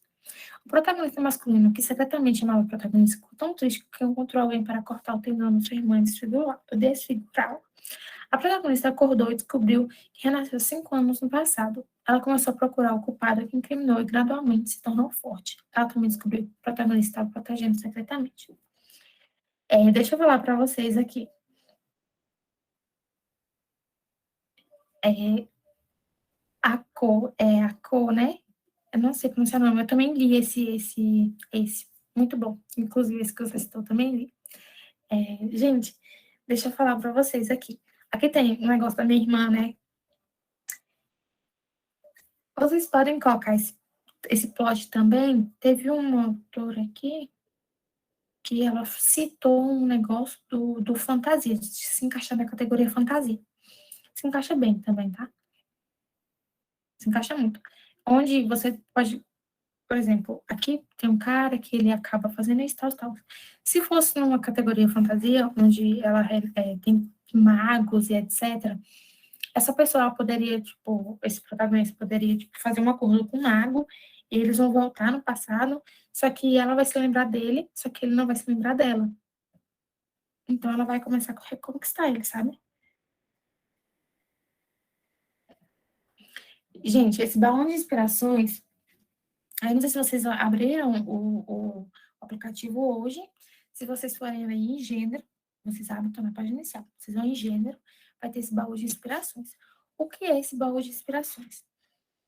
O protagonista masculino, que secretamente amava a protagonista, ficou tão triste que encontrou alguém para cortar o tendão de sua irmã e desfigurá-la. A protagonista acordou e descobriu que renasceu 5 anos no passado. Ela começou a procurar o culpado que incriminou e gradualmente se tornou forte. Ela também descobriu que o protagonista estava protegendo secretamente. Deixa eu falar para vocês aqui. É, a cor, né? Eu não sei pronunciar o nome, eu também li esse. Muito bom. Inclusive, esse que você citou, também li. Gente, deixa eu falar para vocês aqui. Aqui tem um negócio da minha irmã, né? Vocês podem colocar esse plot também. Teve uma autora aqui que ela citou um negócio do fantasia, de se encaixar na categoria fantasia. Se encaixa bem também, tá? Se encaixa muito. Onde você pode, por exemplo, aqui tem um cara que ele acaba fazendo isso, tal, tal. Se fosse numa categoria fantasia, onde ela tem magos e etc., essa pessoa poderia, tipo, esse protagonista poderia, tipo, fazer um acordo com o mago, e eles vão voltar no passado, só que ela vai se lembrar dele, só que ele não vai se lembrar dela. Então ela vai começar a reconquistar ele, sabe? Gente, esse balão de inspirações, aí não sei se vocês abriram o aplicativo hoje, se vocês forem aí em gênero, vocês abrem, estão na página inicial, vocês vão em gênero, vai ter esse baú de inspirações. O que é esse baú de inspirações?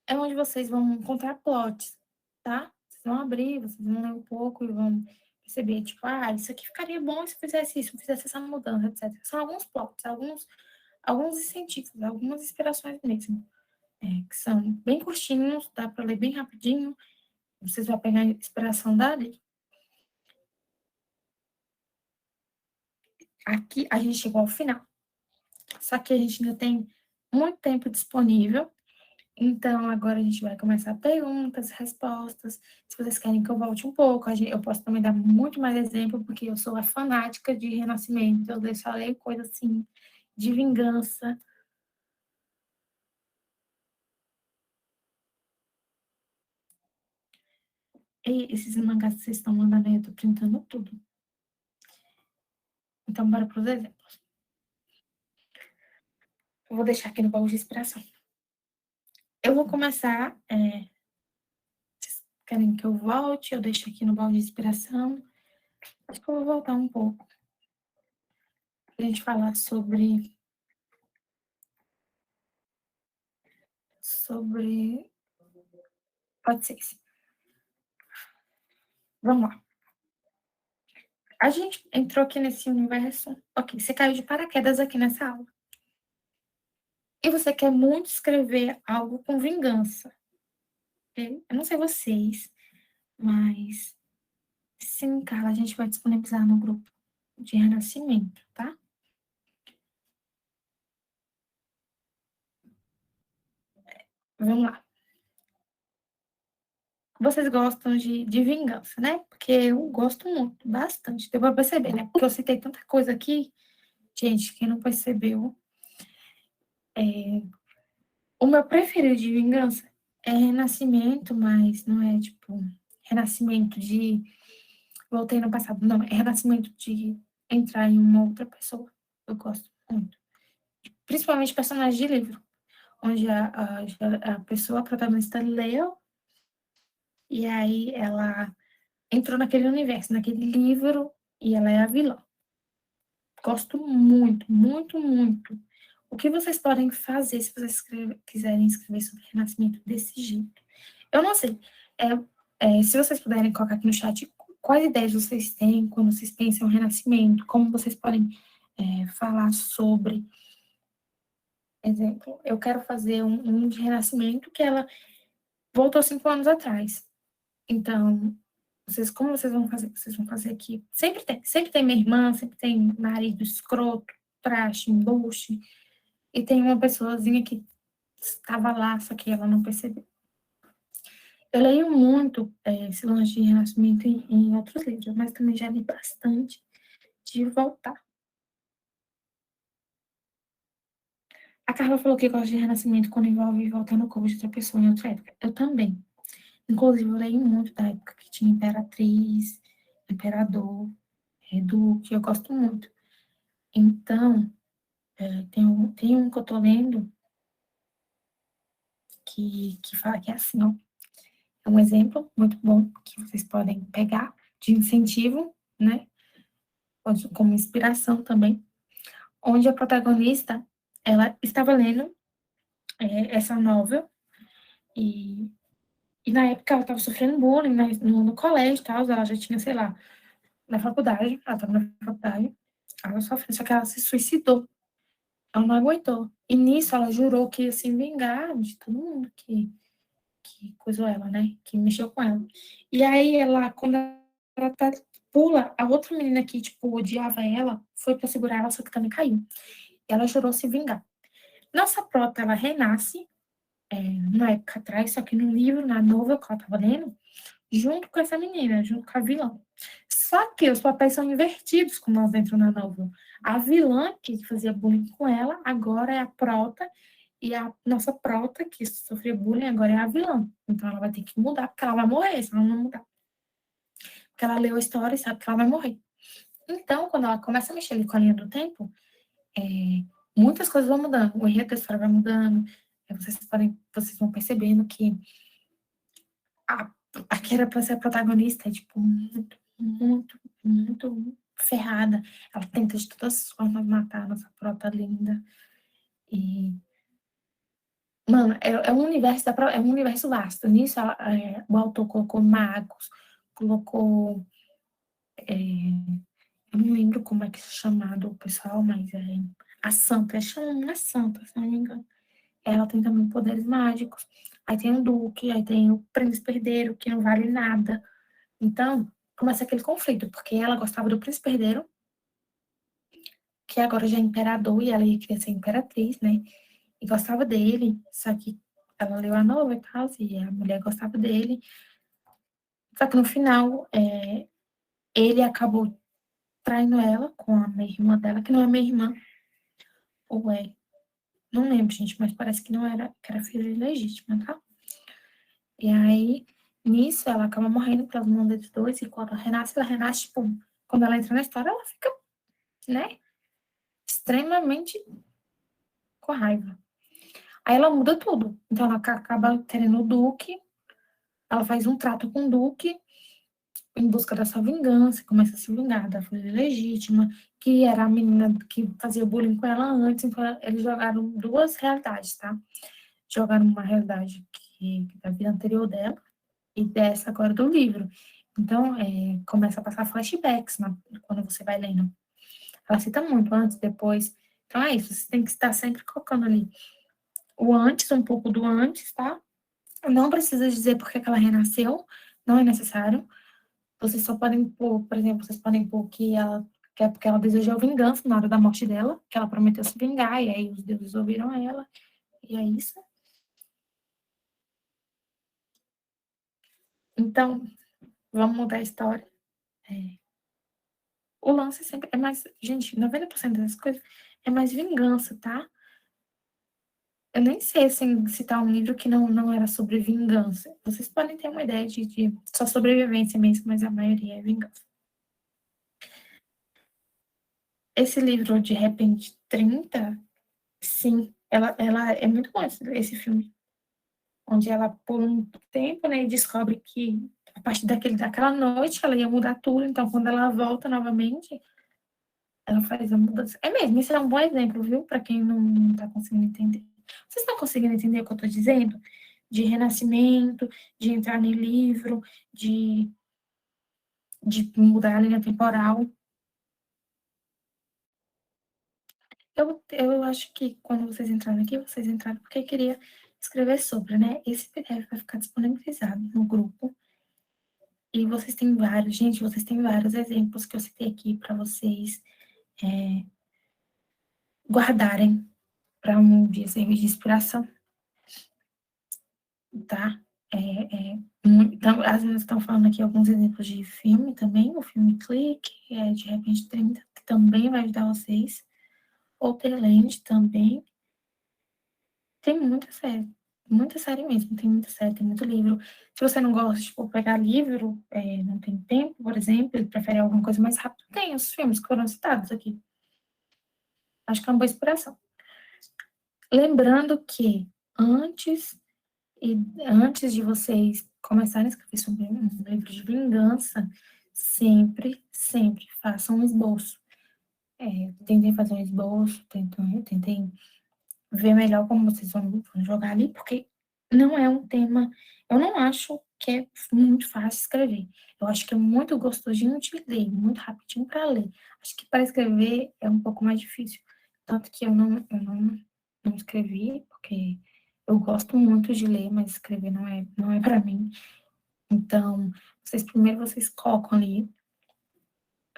É onde vocês vão encontrar plots, tá? Vocês vão abrir, vocês vão ler um pouco e vão perceber, tipo, isso aqui ficaria bom se fizesse isso, se fizesse essa mudança, etc. São alguns plots, alguns incentivos, algumas inspirações mesmo, que são bem curtinhos, dá para ler bem rapidinho, vocês vão pegar a inspiração dali. Aqui a gente chegou ao final, só que a gente ainda tem muito tempo disponível. Então, agora a gente vai começar perguntas, respostas. Se vocês querem que eu volte um pouco, eu posso também dar muito mais exemplo, porque eu sou a fanática de Renascimento. Eu só leio coisa assim, de vingança. Ei, esses mangás que vocês estão mandando aí, eu tô printando tudo. Então, bora pros exemplos. Eu vou deixar aqui no baú de inspiração. Eu vou começar. Vocês querem que eu volte? Eu deixo aqui no baú de inspiração. Acho que eu vou voltar um pouco. Pra gente falar sobre. Pode ser esse. Vamos lá. A gente entrou aqui nesse universo. Ok, você caiu de paraquedas aqui nessa aula. E você quer muito escrever algo com vingança. Ok? Eu não sei vocês, mas sim, Carla, a gente vai disponibilizar no grupo de renascimento, tá? Vamos lá. Vocês gostam de vingança, né? Porque eu gosto muito, bastante. Deu pra perceber, né? Porque eu citei tanta coisa aqui. Gente, quem não percebeu, o meu preferido de vingança é renascimento, mas não é tipo renascimento de voltei no passado, não, é renascimento de entrar em uma outra pessoa. Eu gosto muito. Principalmente personagens de livro, onde a pessoa, a protagonista, leu e aí ela entrou naquele universo, naquele livro, e ela é a vilã. Gosto muito, muito, muito. O que vocês podem fazer se vocês quiserem escrever sobre renascimento desse jeito? Eu não sei. Se vocês puderem colocar aqui no chat quais ideias vocês têm quando vocês pensam em renascimento, como vocês podem falar sobre. Exemplo, eu quero fazer um de renascimento que ela voltou 5 anos atrás. Então, como vocês vão fazer? Vocês vão fazer aqui. Sempre tem minha irmã, sempre tem marido escroto, traste, embuste, e tem uma pessoazinha que estava lá, só que ela não percebeu. Eu leio muito esse lance de renascimento em outros livros, mas também já li bastante de voltar. A Carla falou que gosta de renascimento quando envolve voltar no corpo de outra pessoa em outra época. Eu também. Inclusive, eu leio muito da época que tinha imperatriz, imperador, duque, eu gosto muito. Então, tem um que eu tô lendo que fala que é assim, ó. É um exemplo muito bom que vocês podem pegar de incentivo, né? Como inspiração também, onde a protagonista, ela estava lendo essa novel e, e na época ela estava sofrendo bullying, né, no colégio e tal, ela já tinha, sei lá, na faculdade, ela estava na faculdade, ela sofreu, só que ela se suicidou, ela não aguentou. E nisso ela jurou que ia se vingar de todo mundo que coisou ela, né, que mexeu com ela. E aí ela, quando ela pula, a outra menina que, tipo, odiava ela, foi pra segurar ela, só que também caiu. Ela jurou se vingar. Nossa prota, ela renasce, uma época atrás, só que no livro, na novela que ela estava lendo, junto com essa menina, junto com a vilã. Só que os papéis são invertidos quando elas entram na novela. A vilã, que fazia bullying com ela, agora é a prota, e a nossa prota, que sofreu bullying, agora é a vilã. Então ela vai ter que mudar, porque ela vai morrer se ela não mudar. Porque ela leu a história e sabe que ela vai morrer. Então, quando ela começa a mexer ali com a linha do tempo, é, muitas coisas vão mudando. O enredo da história vai mudando. Vocês vão percebendo que a, a que era pra ser a protagonista é, tipo, muito, muito, muito ferrada. Ela tenta de todas as formas matar a nossa prota linda. E, mano, é um universo, é um universo vasto. Nisso, o autor colocou magos, colocou. Eu não lembro como é que é chamado o pessoal, mas a Santa, chama uma Santa, se não me engano. Ela tem também poderes mágicos. Aí tem o Duque, aí tem o Príncipe Herdeiro, que não vale nada. Então, começa aquele conflito, porque ela gostava do Príncipe Herdeiro, que agora já é imperador, e ela ia querer ser imperatriz, né? E gostava dele, só que ela leu a novela e tal, e a mulher gostava dele. Só que no final, ele acabou traindo ela com a minha irmã dela, que não é minha irmã, ou é. Não lembro, gente, mas parece que não era, que era filha ilegítima, tá? E aí Nisso, ela acaba morrendo pelas mãos deles dois, e quando ela renasce, tipo, quando ela entra na história, ela fica, né, extremamente com raiva. Aí ela muda tudo. Então ela acaba tendo o Duque, ela faz um trato com o Duque em busca da sua vingança, começa a se vingar da filha legítima, que era a menina que fazia bullying com ela antes. Então eles jogaram duas realidades, tá? Jogaram uma realidade da vida anterior dela e dessa agora do livro. Então, começa a passar flashbacks quando você vai lendo. Ela cita muito antes, depois. Então é isso, você tem que estar sempre colocando ali o antes, um pouco do antes, tá? Não precisa dizer porque que ela renasceu, não é necessário. Vocês só podem pôr, por exemplo, vocês podem pôr que é porque ela desejou vingança na hora da morte dela, que ela prometeu se vingar, e aí os deuses ouviram ela, e é isso. Então, vamos mudar a história. É, o lance sempre é mais, gente, 90% das coisas é mais vingança, tá? Eu nem sei assim, citar um livro que não era sobre vingança. Vocês podem ter uma ideia de só sobrevivência mesmo, mas a maioria é vingança. Esse livro, de repente, 30, sim, ela é muito bom esse filme. Onde ela, por um tempo, né, descobre que a partir daquela noite ela ia mudar tudo. Então, quando ela volta novamente, ela faz a mudança. É mesmo, isso é um bom exemplo, viu? Para quem não está conseguindo entender. Vocês estão conseguindo entender o que eu estou dizendo? De renascimento, de entrar no livro, de mudar a linha temporal. Eu acho que quando vocês entraram aqui, vocês entraram porque eu queria escrever sobre, né? Esse PDF vai ficar disponibilizado no grupo. E vocês têm vários, gente, vocês têm vários exemplos que eu citei aqui para vocês guardarem para um dia servir de inspiração, tá? Então, às vezes estão falando aqui alguns exemplos de filme também, o filme Clique, de repente 30, que também vai ajudar vocês. Outerland também. Tem muita série mesmo, tem muita série, tem muito livro. Se você não gosta de tipo, pegar livro, não tem tempo, por exemplo, e prefere alguma coisa mais rápida, tem os filmes que foram citados aqui. Acho que é uma boa inspiração. Lembrando que antes, antes de vocês começarem a escrever sobre um livro de vingança, sempre façam um esboço. Tentem fazer um esboço, tentem ver melhor como vocês vão jogar ali, porque não é um tema. Eu não acho que é muito fácil escrever. Eu acho que é muito gostosinho de ler, muito rapidinho para ler. Acho que para escrever é um pouco mais difícil. Tanto que eu não escrevi, porque eu gosto muito de ler, mas escrever não é para mim. Então, vocês colocam ali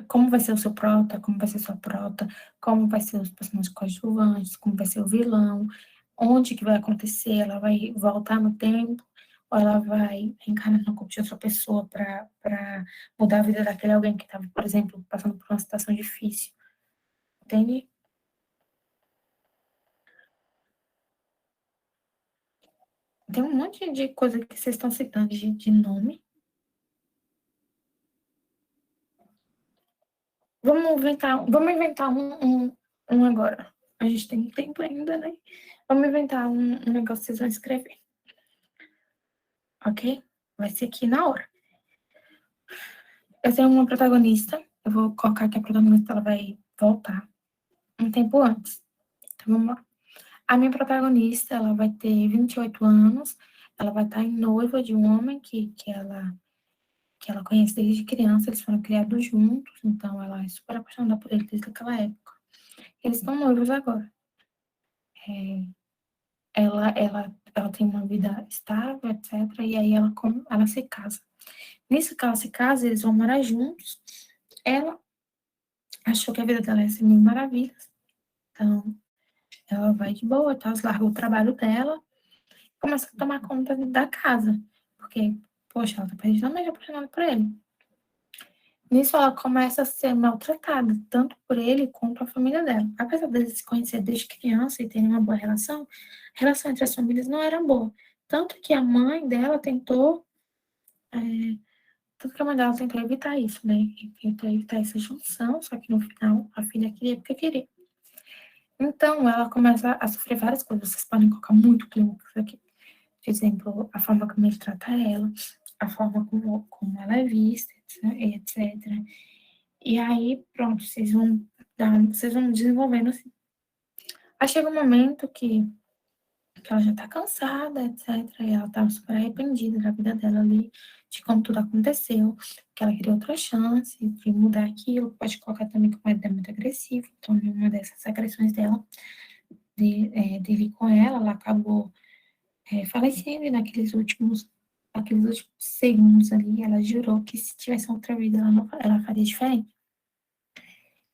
como vai ser o seu prota, como vai ser sua prota, como vai ser os personagens coadjuvantes, como vai ser o vilão, onde que vai acontecer, ela vai voltar no tempo, ou ela vai reencarnar no corpo de outra pessoa para mudar a vida daquele alguém que estava, por exemplo, passando por uma situação difícil. Entende? Tem um monte de coisa que vocês estão citando de nome. Vamos inventar um agora. A gente tem tempo ainda, né? Vamos inventar um negócio que vocês vão escrever. Ok? Vai ser aqui na hora. Eu tenho uma protagonista. Eu vou colocar que a protagonista ela vai voltar um tempo antes. Então vamos lá. A minha protagonista ela vai ter 28 anos. Ela vai estar em noiva de um homem que ela conhece desde criança. Eles foram criados juntos. Então ela é super apaixonada por ele desde aquela época. Eles estão noivos agora. Ela tem uma vida estável, etc. E aí ela se casa. Nisso que ela se casa, eles vão morar juntos. Ela achou que a vida dela ia ser mil maravilhas. Então, ela vai de boa, tá? Larga o trabalho dela, começa a tomar conta da casa. Porque, poxa, ela tá perdidamente apaixonada por ele. Nisso, ela começa a ser maltratada, tanto por ele quanto a família dela. Apesar deles se conhecer desde criança e terem uma boa relação, a relação entre as famílias não era boa. Tanto que a mãe dela tentou Tudo que a mãe dela tentou evitar isso, né? Tentou evitar essa junção, só que no final a filha queria porque queria. Então ela começa a sofrer várias coisas. Vocês podem colocar muito clínicos aqui. Por exemplo, a forma como ele trata ela, a forma como ela é vista, etc. E aí, pronto, vocês vão desenvolvendo assim. Aí chega um momento que ela já tá cansada, etc. E ela tá super arrependida da vida dela ali, de como tudo aconteceu, que ela queria outra chance de mudar aquilo. Pode colocar também que o marido é muito agressivo, então, em uma dessas agressões dela, dele com ela acabou falecendo, e naqueles últimos segundos ali, ela jurou que se tivesse outra vida, ela faria diferente.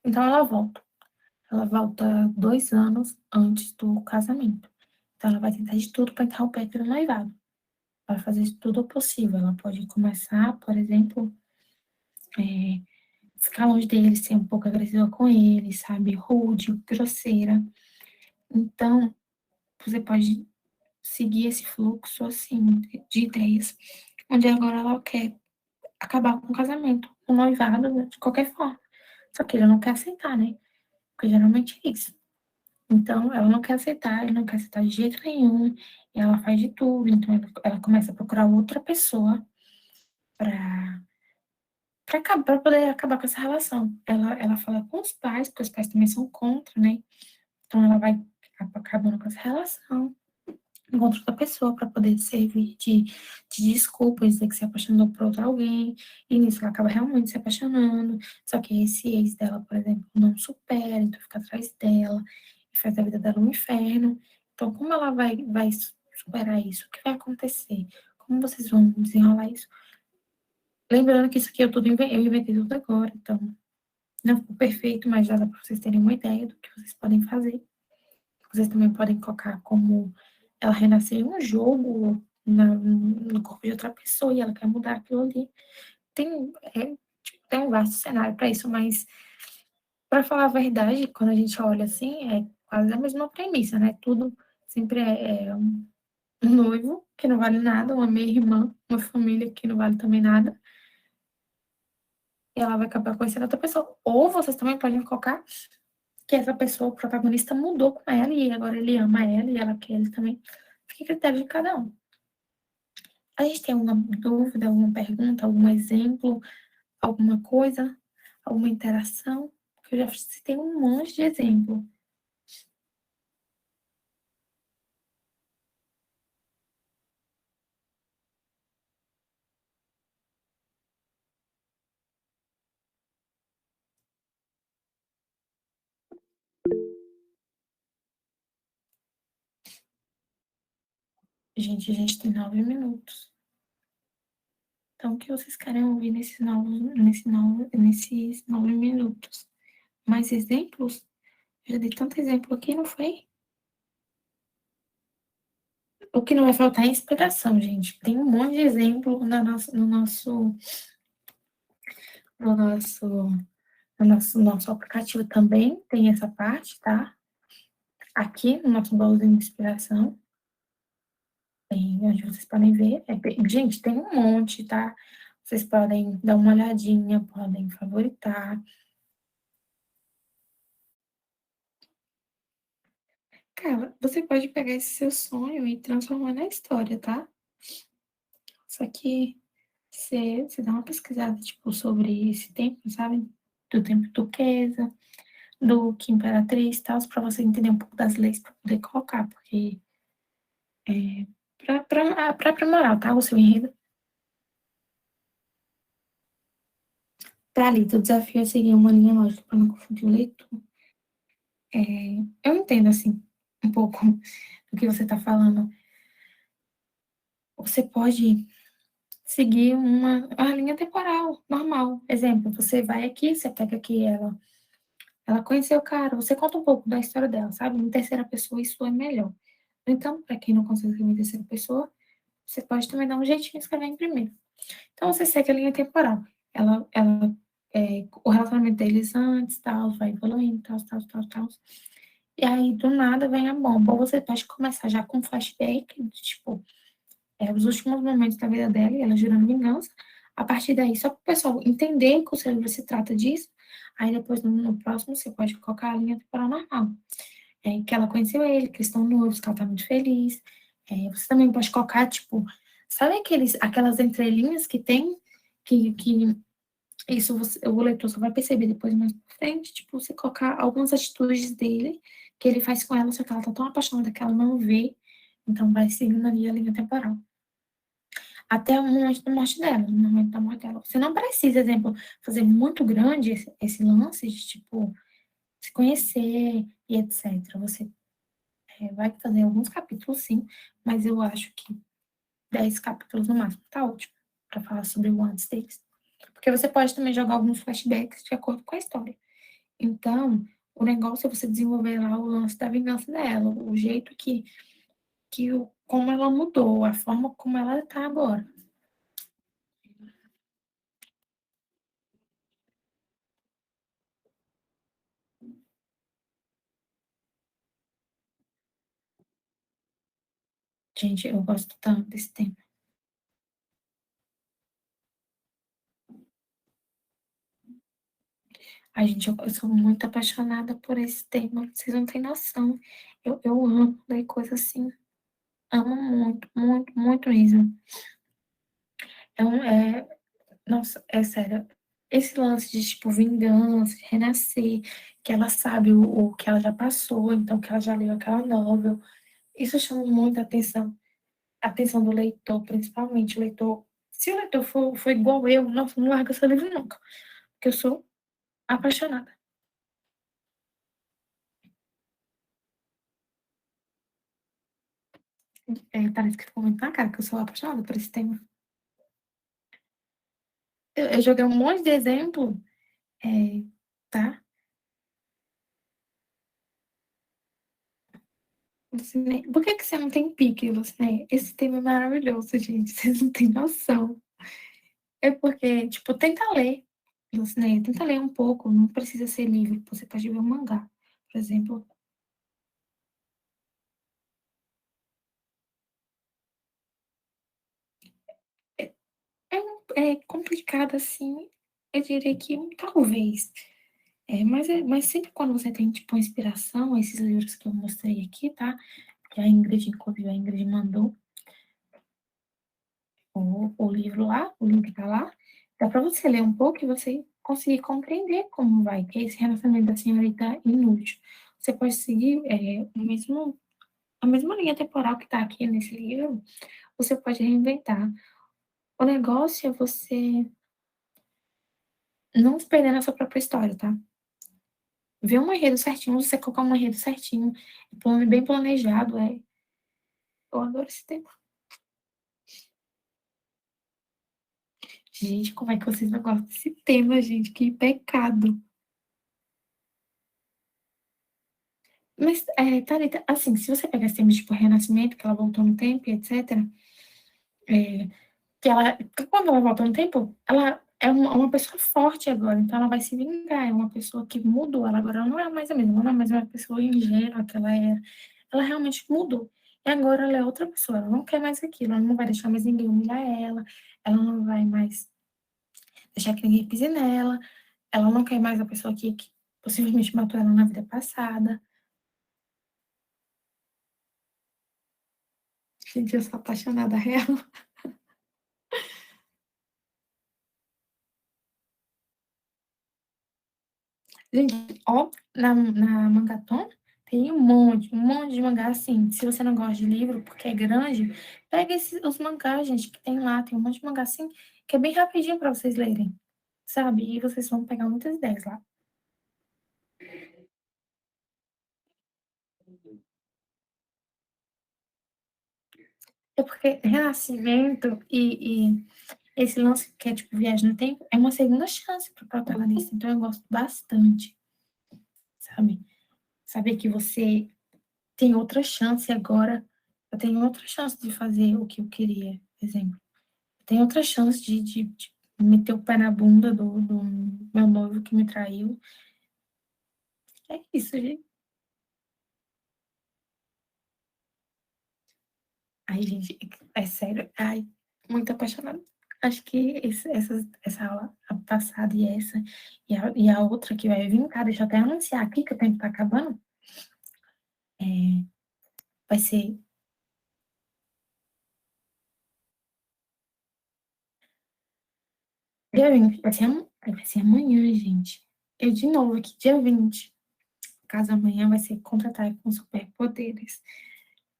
Então, ela volta. Ela volta 2 anos antes do casamento. Então, ela vai tentar de tudo para interromper aquele noivado. Vai fazer tudo o possível. Ela pode começar, por exemplo, é, ficar longe dele, ser um pouco agressiva com ele, sabe? Rude, grosseira. Então, você pode seguir esse fluxo, assim, de ideias, onde agora ela quer acabar com o casamento, com o noivado, né, de qualquer forma. Só que ele não quer aceitar, né? Porque geralmente é isso. Então, ela não quer aceitar, ele não quer aceitar de jeito nenhum, e ela faz de tudo. Então, ela começa a procurar outra pessoa para para poder acabar com essa relação. Ela fala com os pais, porque os pais também são contra, né? Então, ela vai acabando com essa relação, encontra outra pessoa para poder servir de desculpa, dizer que se apaixonou por outro alguém, e nisso ela acaba realmente se apaixonando. Só que esse ex dela, por exemplo, não supera, então fica atrás dela e faz a vida dela um inferno. Então, como ela vai superar isso? O que vai acontecer? Como vocês vão desenrolar isso? Lembrando que isso aqui eu inventei tudo agora, então não ficou perfeito, mas já dá para vocês terem uma ideia do que vocês podem fazer. Vocês também podem colocar como ela renasceu em um jogo no corpo de outra pessoa e ela quer mudar aquilo ali. Tem um vasto cenário para isso, mas para falar a verdade, quando a gente olha assim, é quase a mesma premissa, né? Tudo sempre é um noivo que não vale nada, uma meia-irmã, uma família que não vale também nada, e ela vai acabar conhecendo outra pessoa. Ou vocês também podem colocar que essa pessoa, o protagonista, mudou com ela e agora ele ama ela e ela quer ele também. Fica a critério de cada um. A gente tem alguma dúvida, alguma pergunta, algum exemplo, alguma coisa, alguma interação? Porque eu já citei um monte de exemplo. Gente, a gente tem 9 minutos. Então, o que vocês querem ouvir nesses 9 minutos? Mais exemplos? Eu já dei tanto exemplo aqui, não foi? O que não vai faltar é inspiração, gente. Tem um monte de exemplo no nosso, no nosso aplicativo também. Tem essa parte, tá? Aqui no nosso bolso de inspiração, tem, onde vocês podem ver. Gente, tem um monte, tá? Vocês podem dar uma olhadinha, podem favoritar. Cara, você pode pegar esse seu sonho e transformar na história, tá? Só que você dá uma pesquisada, tipo, sobre esse tempo, sabe? Do tempo turquesa, do que Imperatriz e tal, para você entender um pouco das leis para poder colocar, porque para aprimorar, tá? O seu enredo. Tá ali, o desafio é seguir uma linha lógica para não confundir o leitor. Eu entendo, assim, um pouco do que você está falando. Você pode seguir uma linha temporal normal. Exemplo, você vai aqui, você pega aqui ela conheceu o cara, você conta um pouco da história dela, sabe? Em terceira pessoa, isso é melhor. Então, para quem não consegue escrever em terceira pessoa, você pode também dar um jeitinho de escrever em primeiro. Então, você segue a linha temporal. O relacionamento deles antes, tal, vai evoluindo, tal. E aí, do nada, vem a bomba. Ou você pode começar já com um flashback, tipo, os últimos momentos da vida dela, e ela jurando vingança. A partir daí, só para o pessoal entender que o seu livro se trata disso, aí depois no próximo você pode colocar a linha temporal normal. Que ela conheceu ele, que eles estão noivos, que ela tá muito feliz. Você também pode colocar, tipo, sabe aquelas entrelinhas que tem, que isso o leitor só vai perceber depois mais pra frente, tipo, você colocar algumas atitudes dele, que ele faz com ela, só que ela tá tão apaixonada que ela não vê, então vai seguindo ali a linha temporal. Até o momento da morte dela, no momento da morte dela. Você não precisa, exemplo, fazer muito grande esse lance de, tipo, se conhecer e etc. Você vai fazer alguns capítulos, sim, mas eu acho que 10 capítulos no máximo tá ótimo para falar sobre o antes deles. Porque você pode também jogar alguns flashbacks de acordo com a história. Então, o negócio é você desenvolver lá o lance da vingança dela, o jeito como ela mudou, a forma como ela tá agora. Gente, eu gosto tanto desse tema. A gente, eu sou muito apaixonada por esse tema, vocês não têm noção. Eu amo ler coisa assim, amo muito, muito, muito mesmo. Então, nossa, é sério, esse lance de, tipo, vingança, de renascer, que ela sabe o que ela já passou, então que ela já leu aquela novel, isso chama muita atenção, a atenção do leitor, principalmente o leitor. Se o leitor for igual eu, nossa, não larga seu livro nunca, porque eu sou apaixonada. Parece que ficou muito na cara que eu sou apaixonada por esse tema. Eu joguei um monte de exemplo, é, tá? Luciné, por que que você não tem pique, Luciné? Esse tema é maravilhoso, gente. Vocês não têm noção. É porque, tipo, tenta ler, Luciné, tenta ler um pouco. Não precisa ser livro. Você pode ver um mangá, por exemplo. É, é complicado, assim. Eu diria que talvez. Mas sempre quando você tem, tipo, inspiração, esses livros que eu mostrei aqui, tá? Que a Ingrid, inclusive, a Ingrid mandou o livro lá, o link tá lá, dá para você ler um pouco e você conseguir compreender como vai, que é esse relacionamento da senhorita inútil. Você pode seguir a mesma linha temporal que está aqui nesse livro, você pode reinventar. O negócio é você não se perder na sua própria história, tá? Ver um enredo certinho, você colocar um enredo certinho, bem planejado, eu adoro esse tema. Gente, como é que vocês não gostam desse tema, gente? Que pecado. Mas, Thalita, assim, se você pegar esse tema, tipo, renascimento, que ela voltou no tempo, e etc., é, que quando ela volta no tempo, ela é uma pessoa forte agora, então ela vai se vingar, é uma pessoa que mudou, ela agora não é mais a mesma, ela não é mais uma pessoa ingênua que ela era, ela realmente mudou. E agora ela é outra pessoa, ela não quer mais aquilo, ela não vai deixar mais ninguém humilhar ela não vai mais deixar que ninguém pise nela, ela não quer mais a pessoa que possivelmente matou ela na vida passada. Gente, eu sou apaixonada real. Gente, ó, na Mangaton tem um monte de mangá, assim. Se você não gosta de livro, porque é grande, pega os mangás, gente, que tem lá. Tem um monte de mangá, assim, que é bem rapidinho pra vocês lerem, sabe? E vocês vão pegar muitas ideias lá. É porque Renascimento e esse lance que é, tipo, viagem no tempo, é uma segunda chance pro protagonista. Então, eu gosto bastante, sabe? Saber que você tem outra chance agora. Eu tenho outra chance de fazer o que eu queria, por exemplo. Tem outra chance de meter o pé na bunda do meu noivo que me traiu. É isso, gente. Ai, gente, é sério, ai, muito apaixonada. Acho que essa aula, a passada e essa, e a outra que vai vir, tá? Deixa eu até anunciar aqui que o tempo tá acabando. É, vai ser dia 20, vai ser amanhã, gente. Eu de novo aqui, dia 20. Caso amanhã vai ser Contra-Ataque com Superpoderes.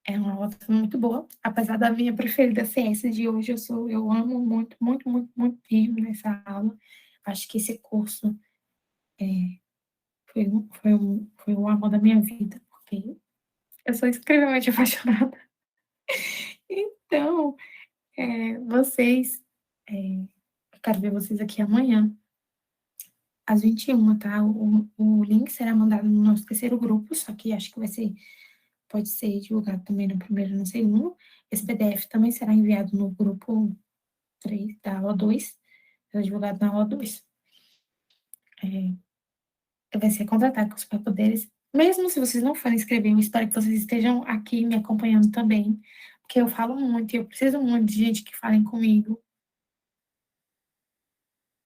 É uma aula muito boa, apesar da minha preferida ser essa de hoje, eu amo muito, muito, muito, muito mesmo nessa aula. Acho que esse curso foi o amor da minha vida, porque eu sou extremamente apaixonada. Então, vocês, eu quero ver vocês aqui amanhã, às 21h, tá? O link será mandado no nosso terceiro grupo, só que acho que pode ser divulgado também no primeiro e no segundo. Esse PDF também será enviado no grupo 3 da aula 2, será divulgado na aula 2. Vai ser Contra-Ataque com Superpoderes. Mesmo se vocês não forem escrever, eu espero que vocês estejam aqui me acompanhando também, porque eu falo muito e eu preciso muito de gente que falem comigo.